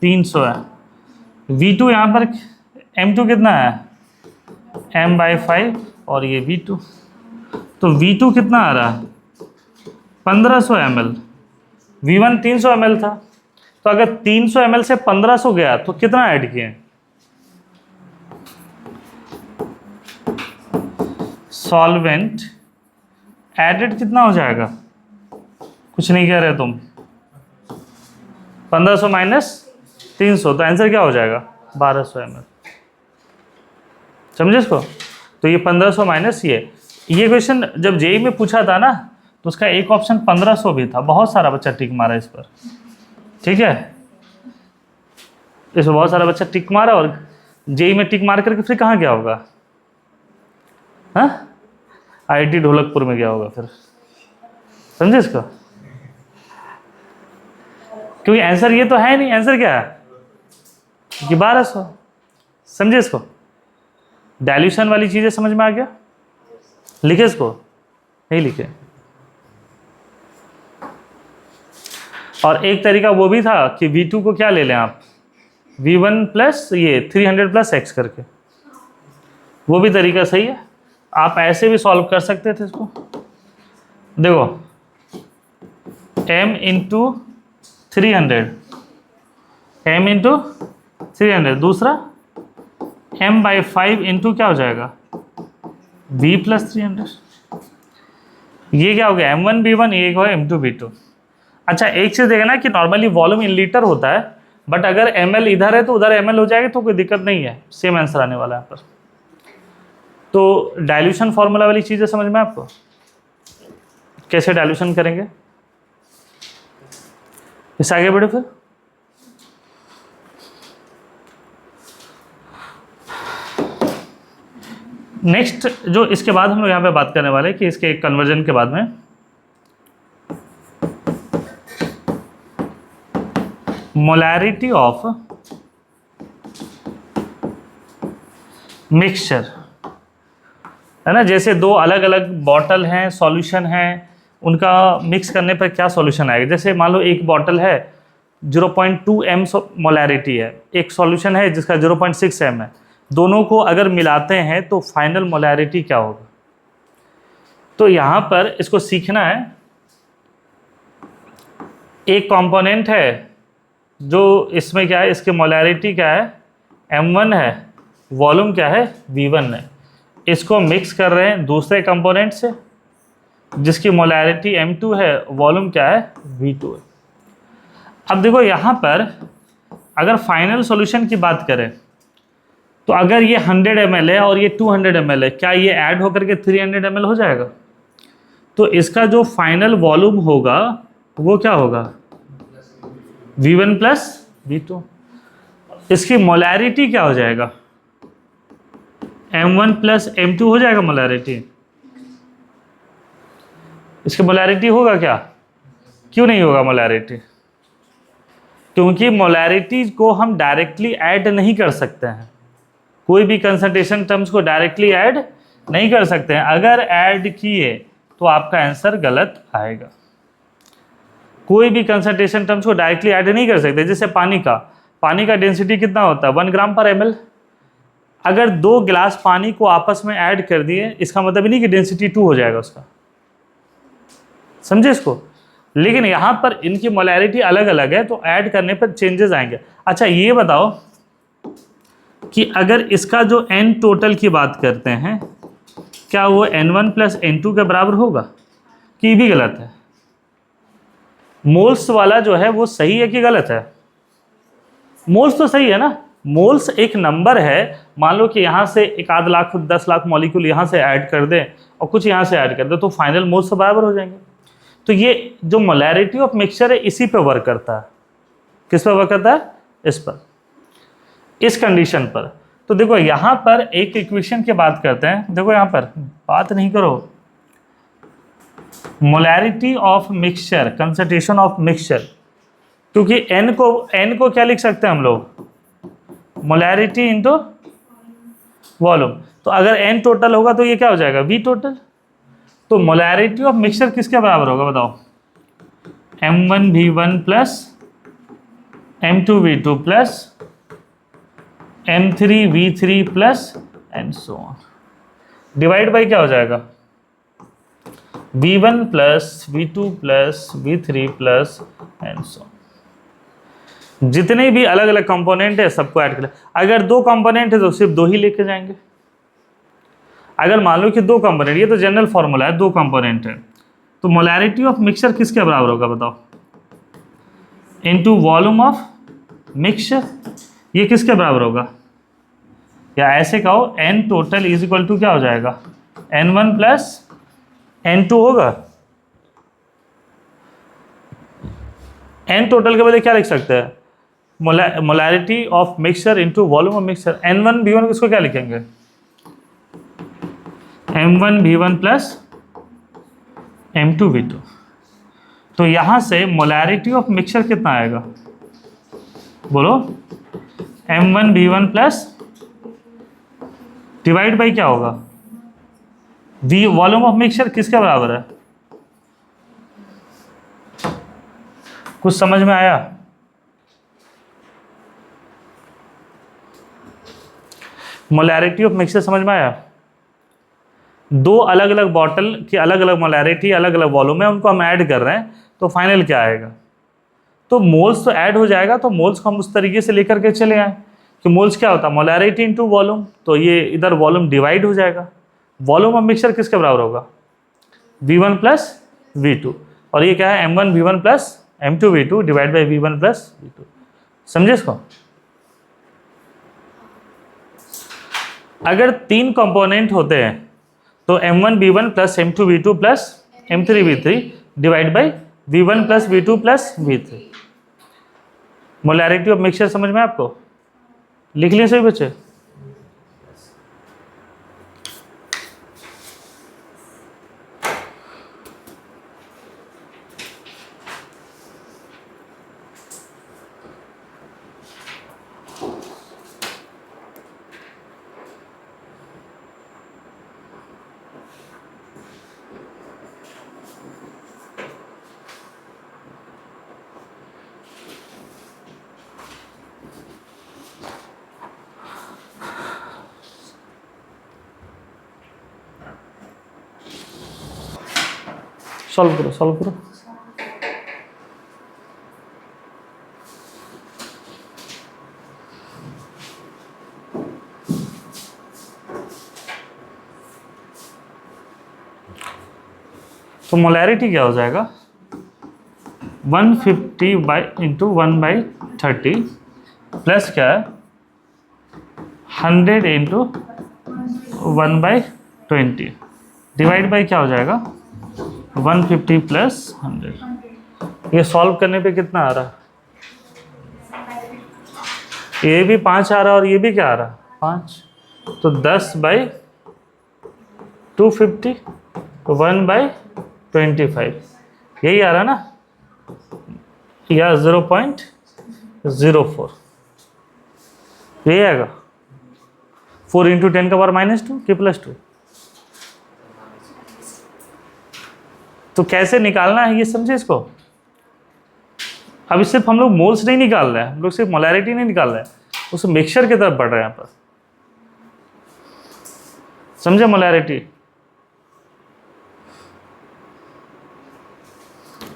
300 है। V2 यहाँ पर M2 कितना है? m/5, और ये V2, तो V2 कितना आ रहा है? 1500 ml। V1 300 ml था, तो अगर 300 ml से 1500 गया तो कितना ऐड किए? सॉल्वेंट एडेड कितना हो जाएगा? कुछ नहीं कह रहे तुम। 1500 माइनस 300, तो आंसर क्या हो जाएगा? 1200 ml। समझे इसको? तो ये 1500 माइनस ये, ये क्वेश्चन जब जेई में पूछा था ना तो उसका एक ऑप्शन 1500 भी था, बहुत सारा बच्चा टिक मारा इस पर, ठीक है, इसमें बहुत सारा बच्चा टिक मारा और जेई में टिक मार करके फिर कहाँ गया होगा, हाँ IIT ढोलकपुर में गया होगा फिर, समझे इसको, क्योंकि आंसर ये तो है नहीं, आंसर क्या है कि 1200, समझे इसको, डाइल्यूशन वाली चीजें समझ में आ गया, लिखे इसको, नहीं लिखे। और एक तरीका वो भी था कि V2 को क्या ले लें आप, V1 प्लस ये 300 प्लस x करके, वो भी तरीका सही है, आप ऐसे भी सॉल्व कर सकते थे इसको। देखो m इंटू 300, m इंटू 300, दूसरा m/5 इंटू क्या हो जाएगा v प्लस 300, ये क्या हो गया m1 v1, ये हो m2 v2। अच्छा एक चीज़ देखना कि नॉर्मली वॉल्यूम इन लीटर होता है, बट अगर ml इधर है तो उधर ml हो जाएगा, तो कोई दिक्कत नहीं है, सेम आंसर आने वाला है यहाँ पर। तो डाइल्यूशन फॉर्मूला वाली चीज़ें समझ में आपको, कैसे डाइल्यूशन करेंगे, इससे आगे बढ़े फिर। नेक्स्ट जो इसके बाद हम लोग यहाँ पे बात करने वाले हैं कि इसके कन्वर्जन के बाद में मोलैरिटी ऑफ मिक्सचर है ना, जैसे दो अलग अलग बॉटल हैं, सॉल्यूशन हैं, उनका मिक्स करने पर क्या सॉल्यूशन आएगा। जैसे मान लो एक बॉटल है 0.2 m मोलैरिटी है, एक सॉल्यूशन है जिसका 0.6 m है, दोनों को अगर मिलाते हैं तो फाइनल मोलैरिटी क्या होगा। तो यहाँ पर इसको सीखना है, एक कंपोनेंट है जो इसमें क्या है, इसकी मोलैरिटी क्या है m1 है, वॉल्यूम क्या है v1 है, इसको मिक्स कर रहे हैं दूसरे कंपोनेंट से जिसकी मोलैरिटी m2 है, वॉल्यूम क्या है v2 है। अब देखो यहाँ पर अगर फाइनल सॉल्यूशन की बात करें तो अगर ये 100 ml है और ये 200 ml है, क्या ये ऐड होकर के 300 ml हो जाएगा। तो इसका जो फाइनल वॉल्यूम होगा वो क्या होगा v1 प्लस v2, इसकी मोलैरिटी क्या हो जाएगा m1 प्लस m2 हो जाएगा मोलैरिटी। इसकी मोलैरिटी होगा क्या, क्यों नहीं होगा मोलैरिटी, क्योंकि मोलैरिटी को हम डायरेक्टली ऐड नहीं कर सकते हैं, कोई भी कंसंट्रेशन टर्म्स को डायरेक्टली ऐड नहीं कर सकते हैं, अगर ऐड किए तो आपका आंसर गलत आएगा। कोई भी कंसंट्रेशन टर्म्स को डायरेक्टली ऐड नहीं कर सकते। जैसे पानी का डेंसिटी कितना होता है 1 ग्राम पर ml, अगर 2 गिलास पानी को आपस में ऐड कर दिए इसका मतलब नहीं कि डेंसिटी 2 हो जाएगा उसका, समझे इसको। लेकिन यहाँ पर इनकी मोलैरिटी अलग अलग है तो ऐड करने पर चेंजेस आएंगे। अच्छा ये बताओ कि अगर इसका जो n टोटल की बात करते हैं क्या वो n1 प्लस n2 के बराबर होगा कि भी गलत है। मोल्स वाला जो है वो सही है कि गलत है, मोल्स तो सही है ना, मोल्स एक नंबर है, मान लो कि यहाँ से 1 लाख 10 लाख मॉलिक्यूल यहाँ से ऐड कर दें और कुछ यहाँ से ऐड कर दें तो फाइनल मोल्स तो बराबर हो जाएंगे। तो ये जो मोलैरिटी ऑफ मिक्सचर है इसी पे वर्क करता है, किस पे वर्क करता है, इस पर, इस कंडीशन पर। तो देखो यहाँ पर एक इक्वेशन की बात करते हैं, देखो यहाँ पर बात नहीं करो, molarity of mixture, concentration of mixture, क्योंकि n को क्या लिख सकते हैं हम लोग मोलैरिटी इंटू वॉल्यूम। तो अगर n टोटल होगा तो ये क्या हो जाएगा v टोटल। तो मोलैरिटी ऑफ मिक्सचर किसके बराबर होगा बताओ, m1 v1 plus m2 v2 plus m3 v3 plus and so on, divide by क्या हो जाएगा v1 plus v2 plus v3 plus and so on. जितने भी अलग अलग कंपोनेंट है सबको ऐड कर, अगर 2 कंपोनेंट है तो सिर्फ 2 ही लेके जाएंगे। अगर मान लो कि 2 कंपोनेंट, ये तो जनरल फॉर्मूला है, 2 कंपोनेंट है तो मोलैरिटी ऑफ मिक्सचर किसके बराबर होगा बताओ, इनटू वॉल्यूम ऑफ मिक्सचर, ये किसके बराबर होगा, या ऐसे कहो n total is equal to क्या हो जाएगा N1 प्लस N2 होगा। N टोटल के बदले क्या लिख सकते हैं, molarity of mixture into volume of mixture. N1 V1 इसको क्या लिखेंगे, M1 V1 plus M2 V2। तो यहां से मोलैरिटी ऑफ मिक्सचर कितना आएगा, बोलो, M1 V1 plus divide by क्या होगा, V वॉल्यूम ऑफ मिक्सचर किसके बराबर है, कुछ समझ में आया। मोलैरिटी ऑफ मिक्सचर समझ में आया। दो अलग अलग बॉटल की अलग अलग मोलैरिटी, अलग अलग वॉल्यूम है, उनको हम ऐड कर रहे हैं, तो फाइनल क्या आएगा, तो मोल्स तो ऐड हो जाएगा। तो मोल्स को हम उस तरीके से लेकर के चले आए कि मोल्स क्या होता है, मोलैरिटी इनटू वॉल्यूम, तो ये इधर वॉल्यूम डिवाइड हो जाएगा। वॉल्यूम ऑफ मिक्सचर किसके बराबर होगा, V1 प्लस V2, और ये क्या है, M1 V1 plus M2 V2 divide by V1 plus V2। समझे इसको। अगर तीन कंपोनेंट होते हैं तो M1 V1 plus M2 V2 plus M3 V3 divide by V1 plus V2 plus V3। Molarity of mixture समझ में आपको, लिख लिए सभी बच्चे। सॉल्व करो, सॉल्व करो। तो मोलैरिटी क्या हो जाएगा, 150 बाई इंटू 1/30 प्लस क्या है 100 इंटू 1/20 डिवाइड बाई क्या हो जाएगा 150 प्लस 100। ये सॉल्व करने पे कितना आ रहा, ये भी 5 आ रहा और ये भी क्या आ रहा 5, तो 10/250 1/25 यही आ रहा ना, या 0.04 यही आएगा। 4 इंटू 10 का पावर -2 के +2। तो कैसे निकालना है ये समझे इसको। अभी सिर्फ हम लोग मोल्स नहीं निकाल रहे हैं, हम लोग सिर्फ मोलैरिटी नहीं निकाल रहे हैं, उस मिक्सचर की तरफ बढ़ रहे हैं यहाँ पर, समझे। मोलैरिटी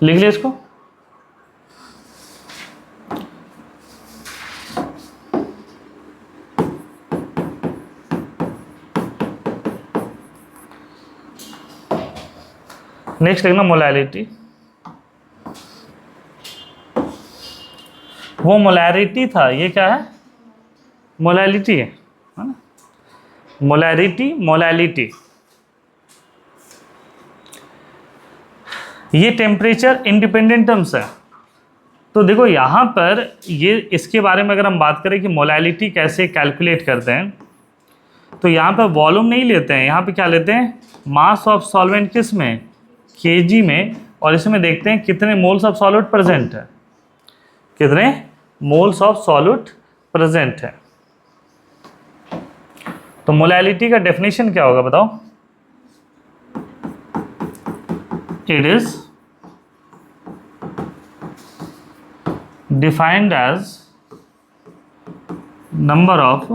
लिख लिया इसको। नेक्स्ट लिखना मोलैरिटी। वो मोलैरिटी था, ये क्या है मोलैलिटी है ना, मोलैरिटी मोलैलिटी। ये टेम्परेचर इंडिपेंडेंट टर्म्स है। तो देखो यहाँ पर ये इसके बारे में अगर हम बात करें कि मोलैलिटी कैसे कैलकुलेट करते हैं, तो यहाँ पर वॉल्यूम नहीं लेते हैं, यहाँ पे क्या लेते हैं मास ऑफ सॉल्वेंट, किस में केजी में, और इसमें देखते हैं कितने मोल्स ऑफ सॉल्यूट प्रेजेंट है, कितने मोल्स ऑफ सॉल्यूट प्रेजेंट है। तो मोलैलिटी का डेफिनेशन क्या होगा बताओ, it is defined as number of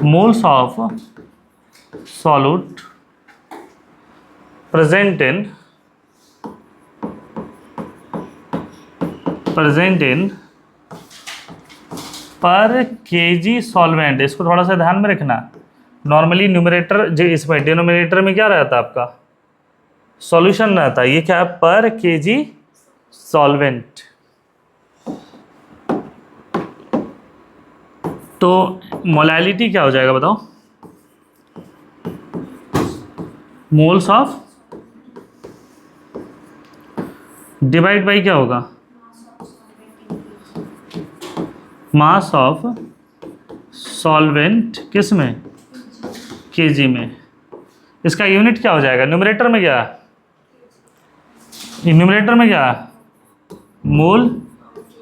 moles of solute present in per kg solvent. इसको थोड़ा सा ध्यान में रखना। नॉर्मली न्यूमरेटर जो इसमें डिनोमिनेटर में क्या रहता है आपका सॉल्यूशन रहता है, ये क्या है पर केजी सॉल्वेंट। तो मोलैलिटी क्या हो जाएगा बताओ, मोल्स ऑफ डिवाइड बाई क्या होगा, मास ऑफ सॉल्वेंट किस में, केजी में। इसका यूनिट क्या हो जाएगा, न्यूमरेटर में क्या, न्यूमरेटर में क्या, मोल,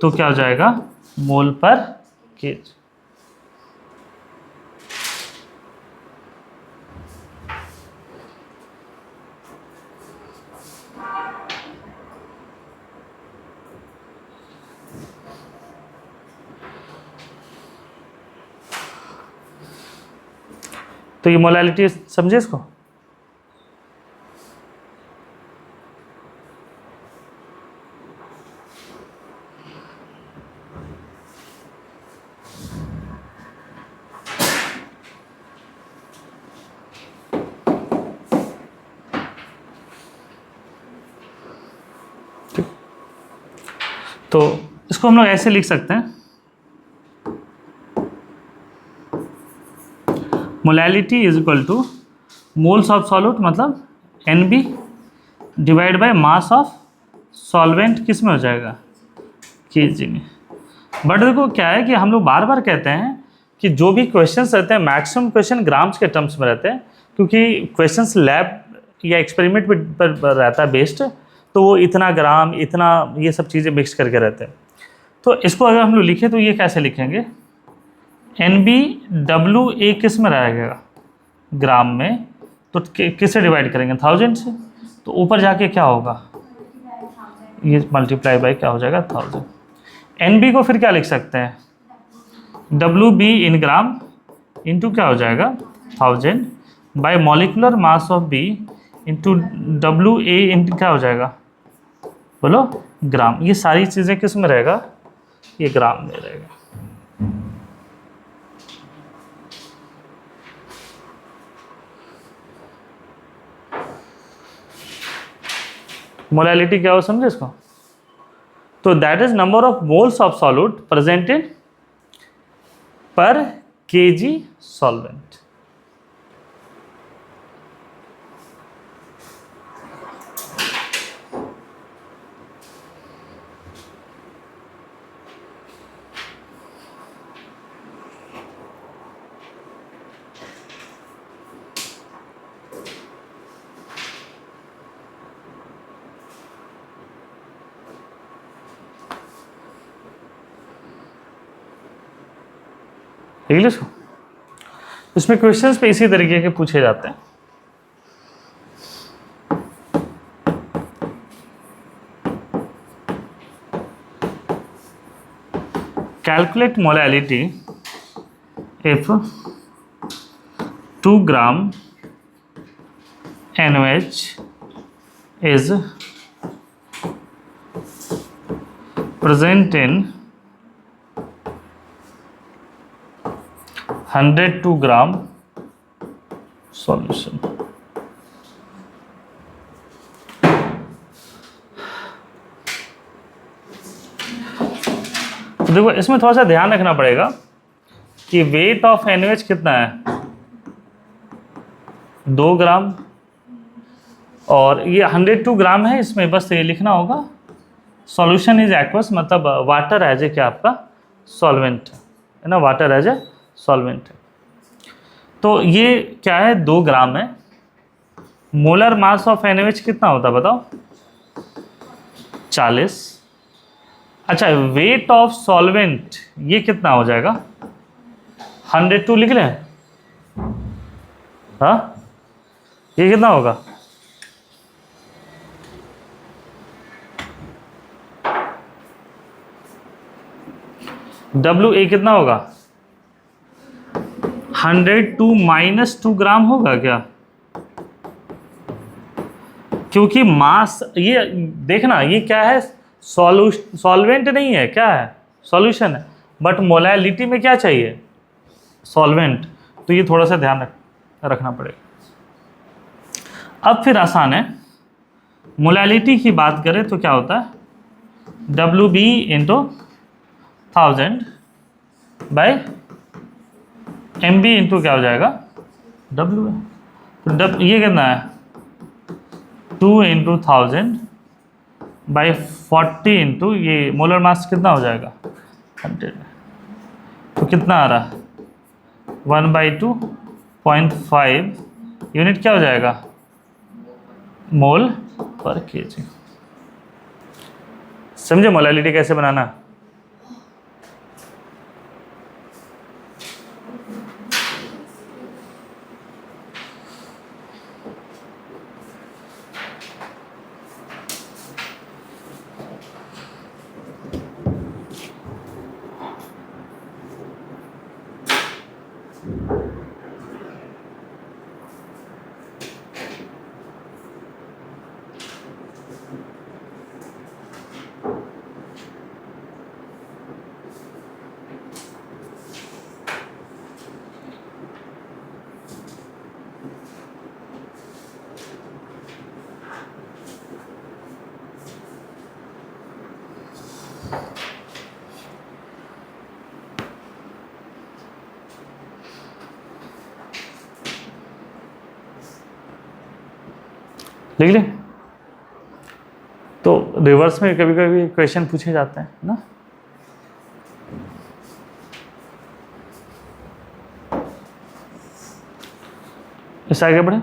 तो क्या हो जाएगा, मोल पर केज। तो ये मोलालिटी समझे इसको। तो इसको हम लोग ऐसे लिख सकते हैं, molality is equal two moles of solute मतलब NB divide by mass of solvent किस में हो जाएगा, केजी में। बट देखो क्या है कि हम लोग बार बार कहते हैं कि जो भी क्वेश्चंस रहते हैं मैक्सिमम क्वेश्चन ग्राम्स के टर्म्स में रहते हैं, क्योंकि क्वेश्चंस लैब या एक्सपेरिमेंट पर रहता है बेस्ड, तो वो इतना ग्राम इतना ये सब चीज़ें मिक्स करके रहते हैं। तो इसको अगर हम लोग लिखें तो ये कैसे लिखेंगे, NbWa किस में रहेगा, ग्राम में, तो किससे डिवाइड करेंगे, 1000 से, तो ऊपर जाके क्या होगा, ये मल्टीप्लाई बाय क्या हो जाएगा, 1000। NB को फिर क्या लिख सकते हैं, WB इन ग्राम इंटू क्या हो जाएगा 1000 bye molecular mass of B into WA into क्या हो जाएगा, बोलो ग्राम। ये सारी चीज़ें किस में रहेगा, ये ग्राम में रहेगा। मोलैलिटी क्या हो समझे इसको। तो that is number of moles of solute presented पर केजी सॉल्वेंट। इंग्लिश को इसमें क्वेश्चंस पे इसी तरीके के पूछे जाते हैं। Calculate molality if 2 gram NaOH is present in 102 gram solution. तो देखो इसमें थोड़ा सा ध्यान रखना पड़ेगा कि वेट ऑफ NaOH कितना है, 2 ग्राम, और ये 102 ग्राम है। इसमें बस ये लिखना होगा सॉल्यूशन इज एक्वस, मतलब वाटर एज ए क्या आपका सॉल्वेंट है ना, वाटर एज ए सॉल्वेंट है। तो ये क्या है, 2 ग्राम है। मोलर मास ऑफ NaOH कितना होता है बताओ, 40। अच्छा वेट ऑफ सॉल्वेंट ये कितना हो जाएगा, 102 लिख लें, हाँ ये कितना होगा, WA कितना होगा, 102 माइनस 2 ग्राम होगा क्या, क्योंकि मास ये देखना ये क्या है, सॉल्वेंट नहीं है, क्या है सॉल्यूशन है, बट मोलैलिटी में क्या चाहिए सॉल्वेंट, तो ये थोड़ा सा ध्यान रखना पड़ेगा। अब फिर आसान है, मोलैलिटी की बात करें तो क्या होता है, WB into 1000 by MB into क्या हो जाएगा WA। तो ये कितना है 2 इंटू 1000 बाई 40 इंटू ये मोलर मास कितना हो जाएगा 100, तो कितना आ रहा 1/2.5 यूनिट क्या हो जाएगा मोल पर केजी। समझे मोलैलिटी कैसे बनाना। लिख लें। तो रिवर्स में कभी कभी क्वेश्चन पूछे जाते हैं ना। इससे आगे बढ़े।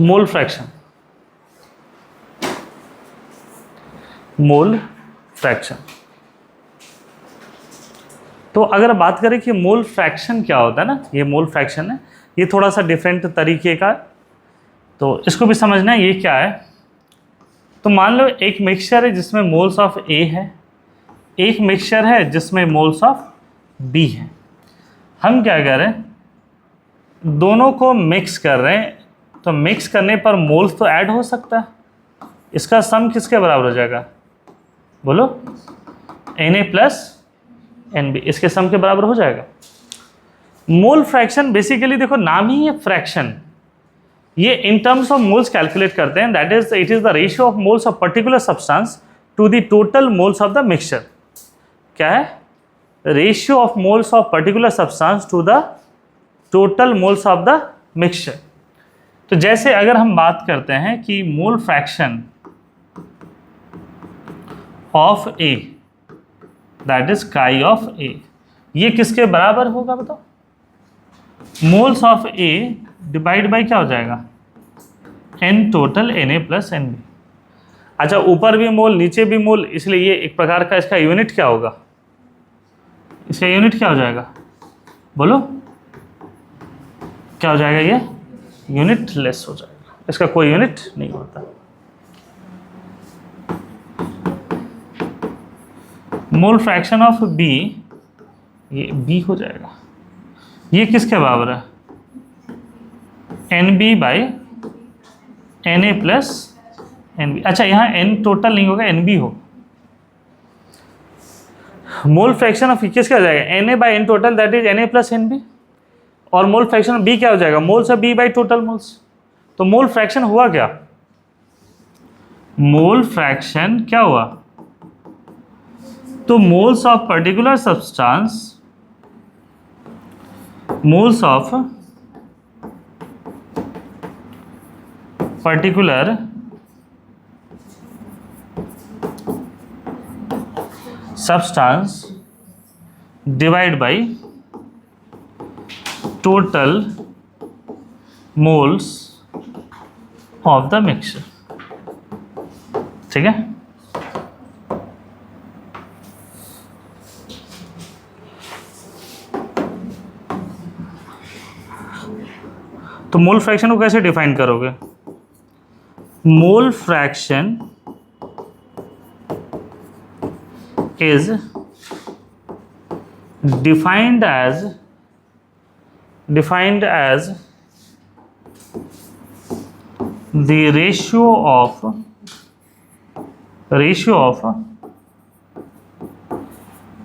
Mole fraction, mole fraction. तो अगर बात करें कि मोल फ्रैक्शन क्या होता है ना, ये मोल फ्रैक्शन है, ये थोड़ा सा डिफरेंट तरीके का, तो इसको भी समझना है ये क्या है। तो मान लो एक मिक्सचर है जिसमें मोल्स ऑफ ए है, एक मिक्सचर है जिसमें मोल्स ऑफ बी है। हम क्या कर रहे हैं, दोनों को मिक्स कर रहे हैं, तो मिक्स करने पर मोल्स तो ऐड हो सकता है। इसका सम किसके बराबर हो जाएगा बोलो, Na प्लस Nb, इसके सम के बराबर हो जाएगा। मोल फ्रैक्शन बेसिकली देखो नाम ही है फ्रैक्शन, ये in terms of moles calculate करते हैं, that is it is the ratio of moles of particular substance to the total moles of the mixture. क्या है, ratio of moles of particular substance to the total moles of the mixture. तो जैसे अगर हम बात करते हैं कि mole fraction of A that is chi of A, ये किसके बराबर होगा बताओ, moles of A divide by क्या हो जाएगा n total Na plus Nb। अच्छा ऊपर भी मोल नीचे भी मोल, इसलिए ये एक प्रकार का इसका यूनिट क्या होगा, इसका यूनिट क्या हो जाएगा बोलो, क्या हो जाएगा, ये यूनिट लेस हो जाएगा, इसका कोई यूनिट नहीं होता। मोल फ्रैक्शन ऑफ बी, ये बी हो जाएगा, ये किसके बराबर है Nb by Na plus Nb। अच्छा यहाँ N टोटल नहीं होगा, Nb हो। मोल फ्रैक्शन ऑफ किसका हो जाएगा, Na by N total that is Na plus Nb, और मोल फ्रैक्शन ऑफ बी क्या हो जाएगा, moles of B by total moles. तो मोल फ्रैक्शन हुआ क्या, मोल फ्रैक्शन क्या हुआ, तो moles of particular substance, moles of particular substance divide by total moles of the mixture. ठीक है, तो मोल फ्रैक्शन को कैसे डिफाइन करोगे, मोल fraction is defined as the ratio of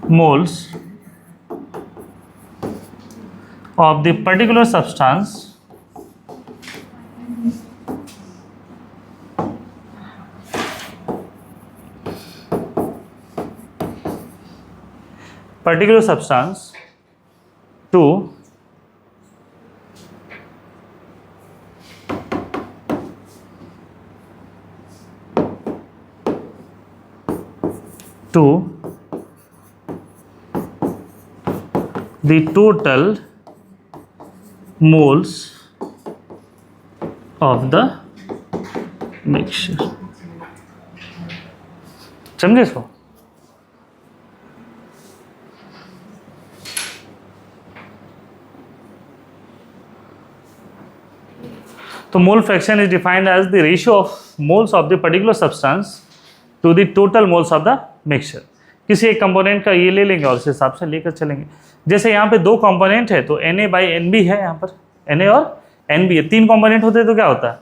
moles of the particular substance to the total moles of the mixture। समझे इसको? तो mole fraction is defined as the ratio of moles of the particular substance to the total moles of the mixture. किसी एक component का ये ले लेंगे और उस हिसाब से लेकर चलेंगे। जैसे यहाँ पे दो कंपोनेंट है तो Na/Nb है, यहाँ पर Na और Nb है। तीन कंपोनेंट होते तो क्या होता है?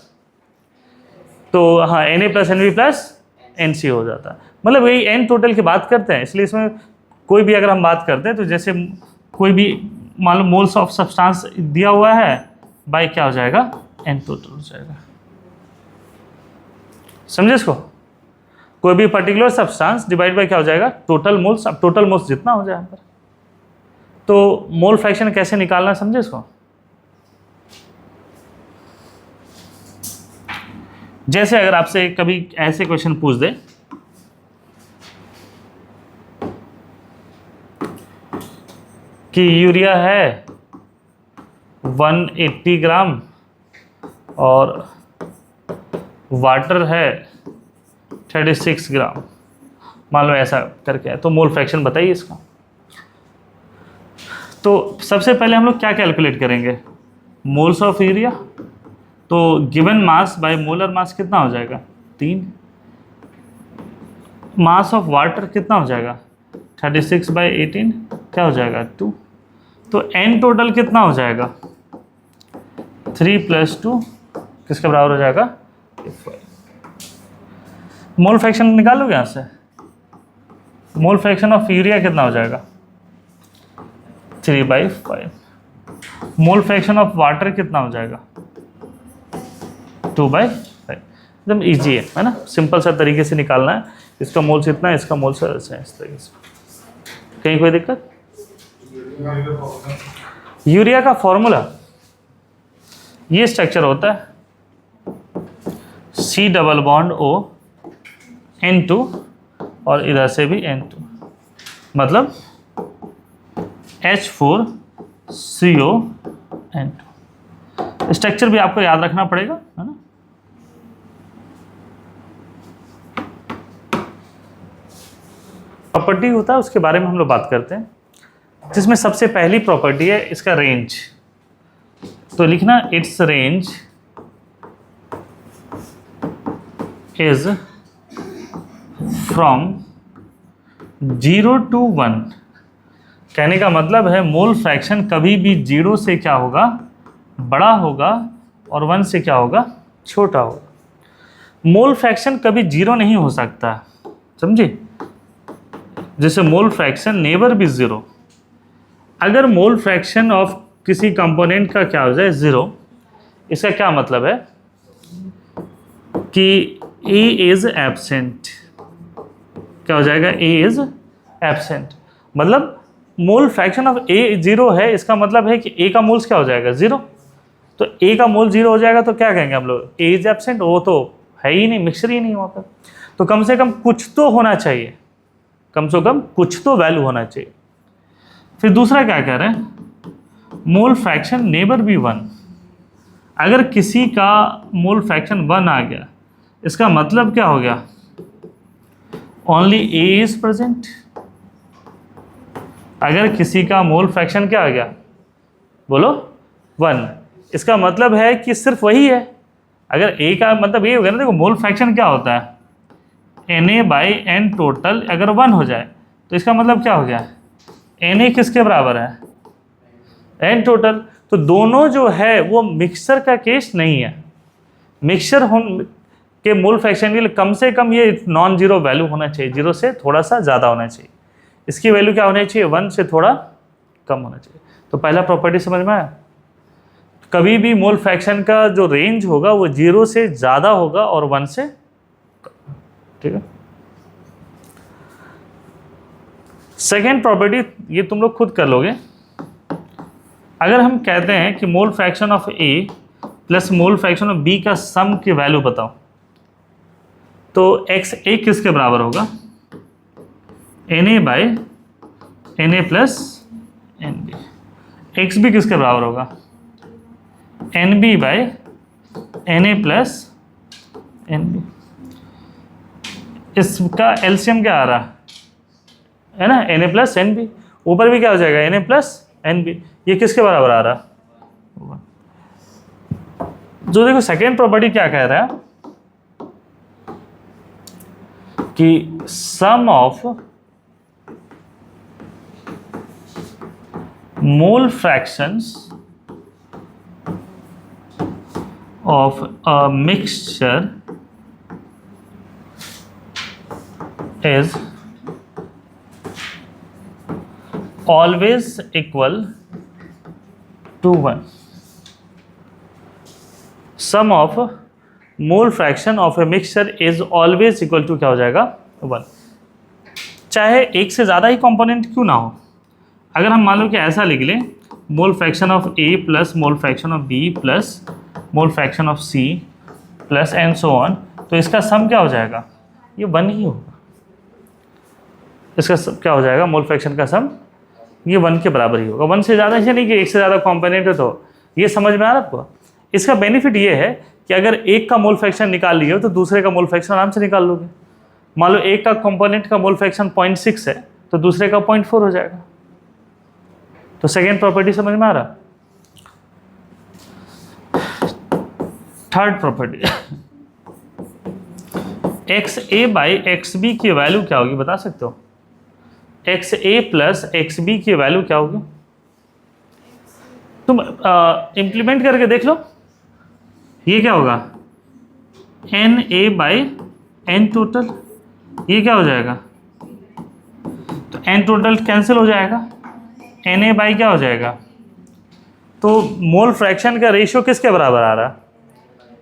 तो हाँ, Na + Nb + Nc हो जाता है। मतलब यही N टोटल की बात करते हैं, इसलिए इसमें कोई भी अगर हम बात करते हैं तो जैसे कोई भी मान लो मोल्स ऑफ सब्सटेंस दिया हुआ है बाई क्या हो जाएगा? N टोटल हो जाएगा। समझे इसको? कोई भी पर्टिकुलर सब्सटेंस डिवाइड बाय क्या हो जाएगा? Total moles. अब टोटल मोल्स जितना हो जाए यहाँ पर, तो मोल फ्रैक्शन कैसे निकालना है, समझे इसको? जैसे अगर आपसे कभी ऐसे क्वेश्चन पूछ दे कि यूरिया है 180 ग्राम और वाटर है 36 ग्राम, मान लो ऐसा करके है, तो मोल फ्रैक्शन बताइए इसका। तो सबसे पहले हम लोग क्या कैलकुलेट करेंगे? Moles of urea. तो given mass by molar mass कितना हो जाएगा? 3। मास ऑफ वाटर कितना हो जाएगा? 36/18 क्या हो जाएगा? 2। तो N टोटल कितना हो जाएगा? 3 + 2 किसके बराबर हो जाएगा? 5। मोल फ्रैक्शन निकालोगे यहाँ से? मोल फ्रैक्शन ऑफ यूरिया कितना हो जाएगा? 3/5। मोल फ्रैक्शन ऑफ वाटर कितना हो जाएगा? 2/5। एकदम ईजी है ना? सिंपल सा तरीके से निकालना है। इसका मोल्स इतना है, इसका मोल्स ऐसा है, इस तरीके से। कहीं कोई दिक्कत? यूरिया का फॉर्मूला ये स्ट्रक्चर होता है C+O N2 और इधर से भी N2, मतलब H4CO N2। स्ट्रक्चर भी आपको याद रखना पड़ेगा, है ना? प्रॉपर्टी होता है, उसके बारे में हम लोग बात करते हैं, जिसमें सबसे पहली प्रॉपर्टी है इसका रेंज। तो लिखना it's range is from 0 to 1। कहने का मतलब है मोल फ्रैक्शन कभी भी 0 से क्या होगा? बड़ा होगा, और 1 से क्या होगा? छोटा होगा। मोल फ्रैक्शन कभी 0 नहीं हो सकता, समझे? जैसे मोल फ्रैक्शन नेवर बी 0। अगर मोल फ्रैक्शन ऑफ किसी कंपोनेंट का क्या हो जाए? 0, इसका क्या मतलब है कि A इज एब्सेंट। क्या हो जाएगा? A is absent. मतलब मोल फ्रैक्शन ऑफ A 0 है, इसका मतलब है कि A का मोल्स क्या हो जाएगा? 0। तो A का मोल 0 हो जाएगा तो क्या कहेंगे हम लोग? A is absent. वो तो है ही नहीं, मिक्सचर ही नहीं वहाँ पर। तो कम से कम कुछ तो होना चाहिए, कम से कम कुछ तो वैल्यू होना चाहिए। फिर दूसरा क्या कह रहे हैं? Mole fraction never be 1। अगर किसी का मोल फ्रैक्शन 1 आ गया, इसका मतलब क्या हो गया? Only A is present. अगर किसी का मोल फ्रैक्शन क्या आ गया? बोलो 1, इसका मतलब है कि सिर्फ वही है। अगर A का मतलब ये हो गया ना, देखो मोल फ्रैक्शन क्या होता है? Na/N टोटल अगर 1 हो जाए तो इसका मतलब क्या हो गया? Na किसके बराबर है? N total. तो दोनों जो है वो मिक्सचर का केस नहीं है। मिक्सचर के मोल फ्रैक्शन के लिए कम से कम ये नॉन जीरो वैल्यू होना चाहिए, 0 से थोड़ा सा ज़्यादा होना चाहिए। इसकी वैल्यू क्या होनी चाहिए, 1 से थोड़ा कम होना चाहिए। तो पहला प्रॉपर्टी समझ में आया। कभी भी मोल फ्रैक्शन का जो रेंज होगा वो 0 से ज़्यादा होगा और 1 से कम। ठीक है। सेकेंड प्रॉपर्टी ये तुम लोग खुद कर लोगे। अगर हम कहते हैं कि mole fraction of A plus mole fraction of B का सम की वैल्यू बताओ, तो एक्स ए किसके बराबर होगा, Na by Na plus Nb। X B किसके बराबर होगा, Nb by Na plus Nb। इसका एलसीएम क्या आ रहा है ना, Na प्लस Nb। ऊपर भी क्या हो जाएगा, Na प्लस Nb। ये किसके बराबर आ रहा, जो देखो सेकेंड प्रॉपर्टी क्या कह रहा है कि sum of mole fractions of a mixture is always equal to 1। Sum of mole fraction of a mixture is always equal to क्या हो जाएगा, 1। चाहे एक से ज़्यादा ही कंपोनेंट क्यों ना हो। अगर हम मान लो कि ऐसा लिख लें, mole fraction of A plus mole fraction of B plus mole fraction of C plus and so on, तो इसका सम क्या हो जाएगा, ये 1 ही होगा। इसका क्या हो जाएगा, मोल फ्रैक्शन का सम ये 1 के बराबर ही होगा। 1 से ज़्यादा ऐसे नहीं कि एक से ज़्यादा कंपोनेंट है। तो ये समझ में आ रहा है आपको। इसका बेनिफिट ये है कि अगर एक का मोल फ्रैक्शन निकाल लिए हो तो दूसरे का मोल फ्रैक्शन आराम से निकाल लोगे। मान लो एक का कंपोनेंट का मोल फ्रैक्शन 0.6 है तो दूसरे का 0.4 हो जाएगा। तो सेकेंड प्रॉपर्टी समझ में आ रहा। Third property, X A by X B की वैल्यू क्या होगी बता सकते हो। X A plus X B की वैल्यू क्या होगी, तुम इम्प्लीमेंट करके देख लो। ये क्या होगा, N A by N total. ये क्या हो जाएगा, तो एन टोटल कैंसिल हो जाएगा, एन ए बाई क्या हो जाएगा। तो मोल फ्रैक्शन का रेशियो किसके बराबर आ रहा,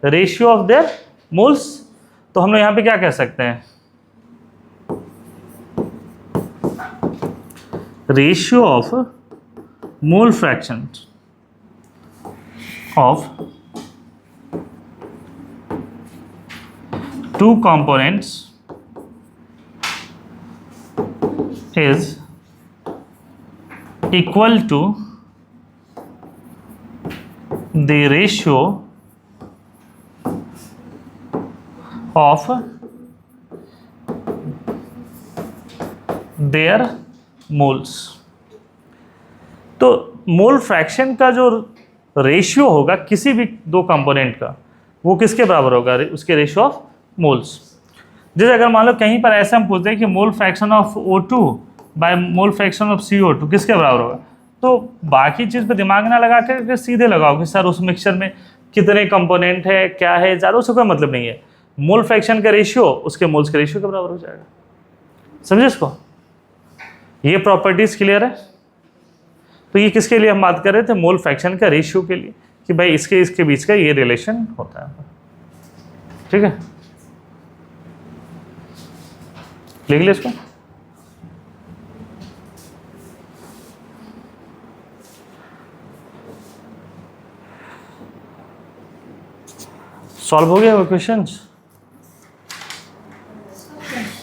रेशियो ऑफ देयर मोल्स। तो हम लोग यहाँ पे क्या कह सकते हैं, ratio of mole fraction of two components is equal to the ratio of their moles। तो मोल फ्रैक्शन का जो रेशियो होगा किसी भी दो कंपोनेंट का, वो किसके बराबर होगा, उसके रेशियो ऑफ मोल्स। जैसे अगर मान लो कहीं पर ऐसा हम पूछते हैं कि mole fraction of O2 by mole fraction of CO2 किसके बराबर होगा, तो बाकी चीज़ पे दिमाग ना लगा कर सीधे लगाओ कि सर उस मिक्सचर में कितने कंपोनेंट है, क्या है, ज़्यादा उससे कोई मतलब नहीं है। मोल फ्रैक्शन का रेशियो उसके मोल्स के रेशियो के बराबर हो जाएगा। समझे इसको, ये प्रॉपर्टीज क्लियर है। तो ये किसके लिए हम बात कर रहे थे, मोल फ्रैक्शन का रेशियो के लिए, कि भाई इसके बीच का ये रिलेशन होता है। ठीक है, लिख लिया इसको। सॉल्व हो गया वो क्वेश्चंस।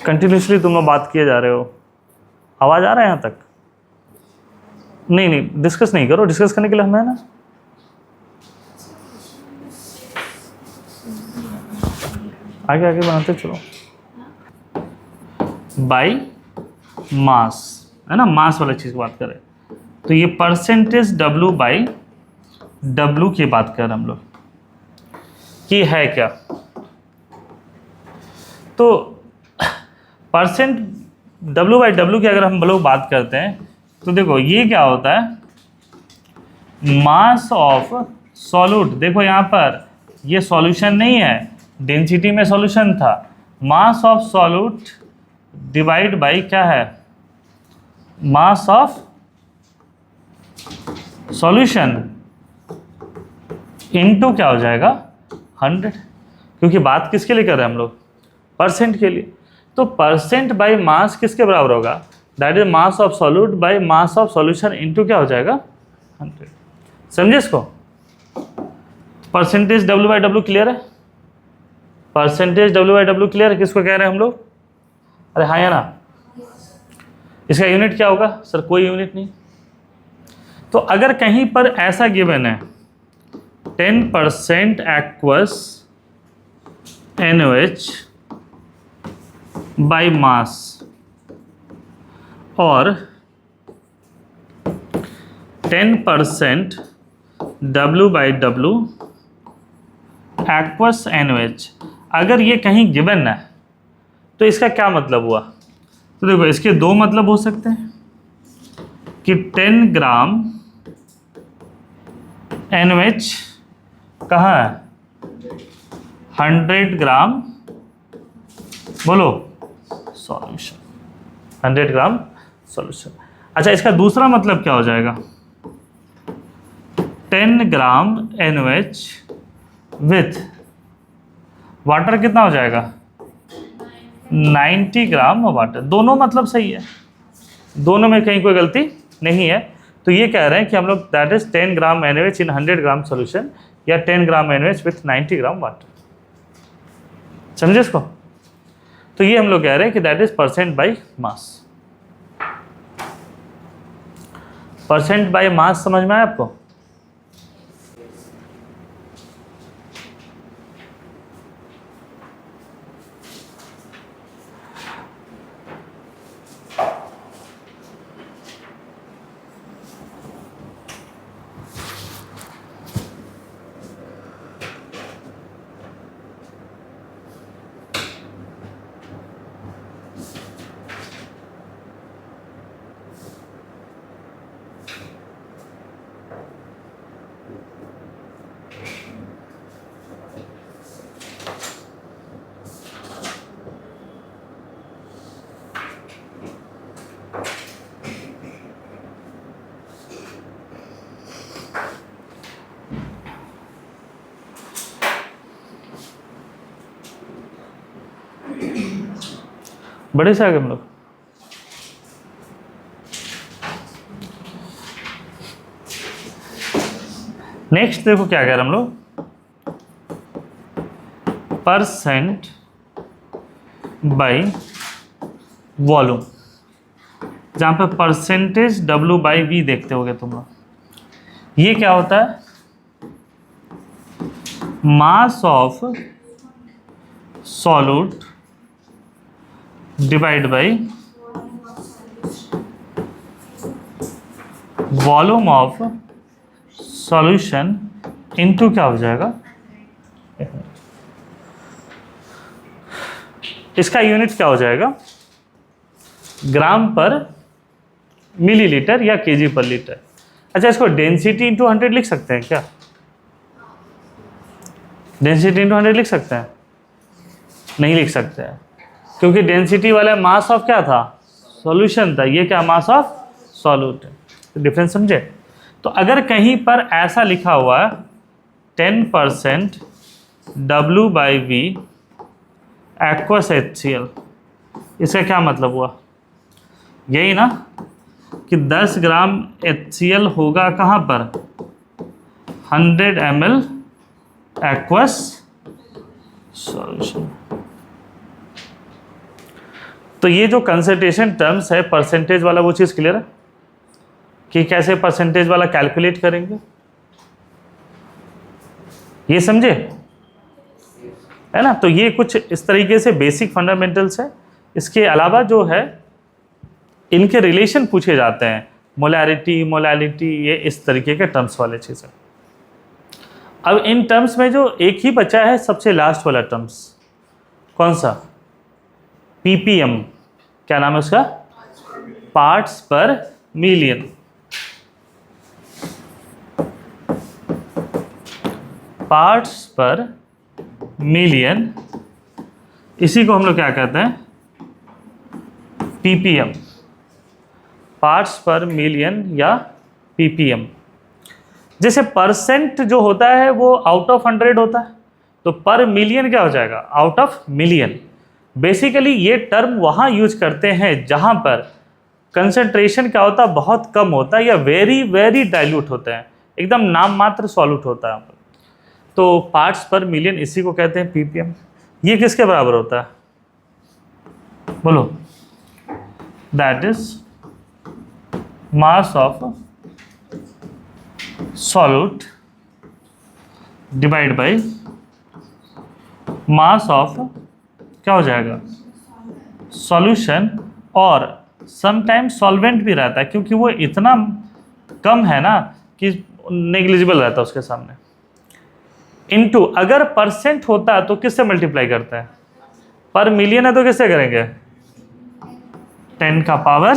कंटिन्यूसली तुम लोग बात किए जा रहे हो, आवाज आ रहा है यहाँ तक? नहीं, डिस्कस नहीं करो, डिस्कस करने के लिए हम है ना। आगे आगे बनाते चलो। बाई मास है ना, मास वाला चीज बात करें तो ये परसेंटेज W बाई W की बात कर रहे हम लोग कि है क्या। तो परसेंट W बाई W की अगर हम लोग बात करते हैं तो देखो ये क्या होता है, मास ऑफ सॉल्यूट। देखो यहाँ पर ये सॉल्यूशन नहीं है, डेंसिटी में सॉल्यूशन था। मास ऑफ सॉल्यूट डिवाइड बाई क्या है, मास ऑफ सॉल्यूशन इनटू क्या हो जाएगा 100, क्योंकि बात किसके लिए कर रहे हैं हम लोग, परसेंट के लिए। तो परसेंट बाय मास किसके बराबर होगा, that is mass of solute by mass of solution into क्या हो जाएगा 100। समझे इसको? Percentage W by W clear है? Percentage W by W clear है? किसको कह रहे हैं हम लोग? अरे हाँ या ना? इसका यूनिट क्या होगा सर? कोई यूनिट नहीं। तो अगर कहीं पर ऐसा गिवन है 10% एक्वस NaOH बाई मास और 10% W by W aqueous NaOH, अगर ये कहीं गिवन है तो इसका क्या मतलब हुआ? तो देखो इसके दो मतलब हो सकते हैं कि 10 ग्राम NaOH कहाँ है, 100 ग्राम बोलो सॉल्यूशन, 100 ग्राम सॉल्यूशन। अच्छा, इसका दूसरा मतलब क्या हो जाएगा, 10 ग्राम NaOH विथ वाटर कितना हो जाएगा, 90 ग्राम वाटर। दोनों मतलब सही है, दोनों में कहीं कोई गलती नहीं है। तो ये कह रहे हैं कि हम लोग that is 10 gram NaOH in 100 gram solution या 10 ग्राम NaOH विथ 90 ग्राम वाटर। समझे इसको? तो ये हम लोग कह रहे हैं कि that is percent by mass. Percent by mass समझ में आया आपको? बड़े से आगे हम लोग नेक्स्ट देखो क्या कह रहे हैं हम लोग, परसेंट बाई वॉल्यूम, जहाँ पे परसेंटेज W बाई V देखते होगे तुम लोग। ये क्या होता है, मास of solute divide by volume of solution into क्या हो जाएगा, इसका यूनिट क्या हो जाएगा, ग्राम पर मिलीलीटर या केजी पर लीटर। अच्छा, इसको डेंसिटी इंटू 100 लिख सकते हैं क्या? डेंसिटी इंटू 100 लिख सकते हैं? नहीं लिख सकते हैं, क्योंकि डेंसिटी वाला मास ऑफ क्या था, सॉल्यूशन था, ये क्या मास ऑफ सॉल्यूट है। तो डिफरेंस समझे? तो अगर कहीं पर ऐसा लिखा हुआ है 10% W by V aqueous HCl, इसका क्या मतलब हुआ, यही ना कि 10 ग्राम HCl होगा कहाँ पर, 100 ml एक्वस सॉल्यूशन। तो ये जो कंसंट्रेशन टर्म्स है परसेंटेज वाला, वो चीज़ क्लियर है कि कैसे परसेंटेज वाला कैलकुलेट करेंगे, ये समझे है ना? तो ये कुछ इस तरीके से बेसिक फंडामेंटल्स है। इसके अलावा जो है इनके रिलेशन पूछे जाते हैं, मोलैरिटी, मोलैलिटी, ये इस तरीके के टर्म्स वाले चीज़ें। अब इन टर्म्स में जो एक ही बचा है सबसे लास्ट वाला टर्म्स, कौन सा, ppm, क्या नाम है उसका, पार्ट्स पर मिलियन। पार्ट्स पर मिलियन, इसी को हम लोग क्या कहते हैं, ppm। पार्ट्स पर मिलियन या ppm। जैसे परसेंट जो होता है वो आउट ऑफ 100 होता है, तो पर मिलियन क्या हो जाएगा, आउट ऑफ मिलियन। बेसिकली ये टर्म वहाँ यूज करते हैं जहाँ पर कंसंट्रेशन क्या होता है, बहुत कम होता है या वेरी वेरी डाइल्यूट होता है, एकदम नाम मात्र सॉल्यूट होता है। तो पार्ट्स पर मिलियन इसी को कहते हैं ppm। ये किसके बराबर होता है, बोलो, that is mass of solute divide by mass of क्या हो जाएगा, सॉल्यूशन। और समटाइम्स सॉल्वेंट भी रहता है क्योंकि वो इतना कम है ना कि नेग्लिजिबल रहता है उसके सामने। इनटू अगर परसेंट होता है तो किससे मल्टीप्लाई करता है, पर मिलियन है तो किससे करेंगे, 10 का पावर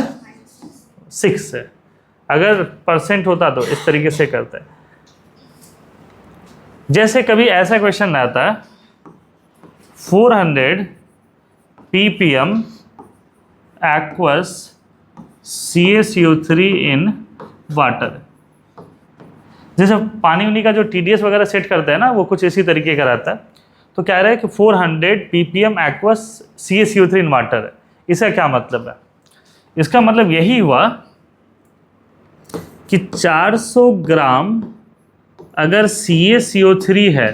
6 से। अगर परसेंट होता तो इस तरीके से करता है। जैसे कभी ऐसा क्वेश्चन आता है 400 ppm aqueous CaCO3 in water. जैसे पानी उनी का जो TDS वगैरह सेट करते हैं ना, वो कुछ इसी तरीके का रहता है। तो कह रहा है कि 400 ppm aqueous CaCO3 in water है। इसका क्या मतलब है, इसका मतलब यही हुआ कि 400 ग्राम अगर CaCO3 है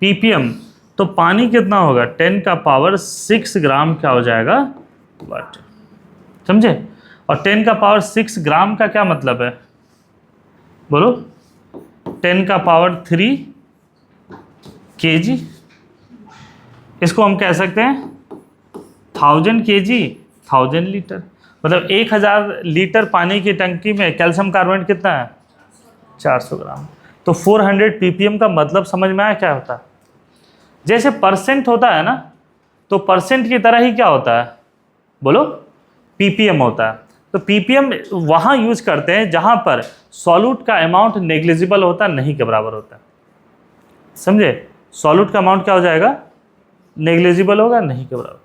ppm, तो पानी कितना होगा, 10 का पावर 6 ग्राम क्या हो जाएगा, वाटर। समझे। और 10 का पावर 6 ग्राम का क्या मतलब है, बोलो, 10 का पावर 3 kg। इसको हम कह सकते हैं 1000 kg, 1000 लीटर। मतलब 1000 लीटर पानी की टंकी में कैल्शियम कार्बोनेट कितना है, 400 ग्राम। तो 400 ppm का मतलब समझ में आया क्या होता है। जैसे परसेंट होता है ना, तो परसेंट की तरह ही क्या होता है, बोलो, ppm होता है। तो ppm वहाँ यूज करते हैं जहाँ पर सॉल्यूट का अमाउंट नेग्लिजिबल होता है, नहीं के बराबर होता है। समझे, सॉल्यूट का अमाउंट क्या हो जाएगा, नेग्लिजिबल होगा, नहीं के बराबर।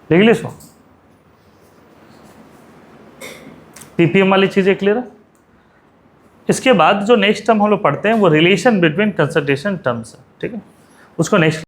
देख ली इसको, ppm वाली चीज़ें क्लियर है। इसके बाद जो नेक्स्ट टर्म हम लोग पढ़ते हैं वो रिलेशन बिटवीन कंसंट्रेशन टर्म्स है, ठीक है, उसको नेक्स्ट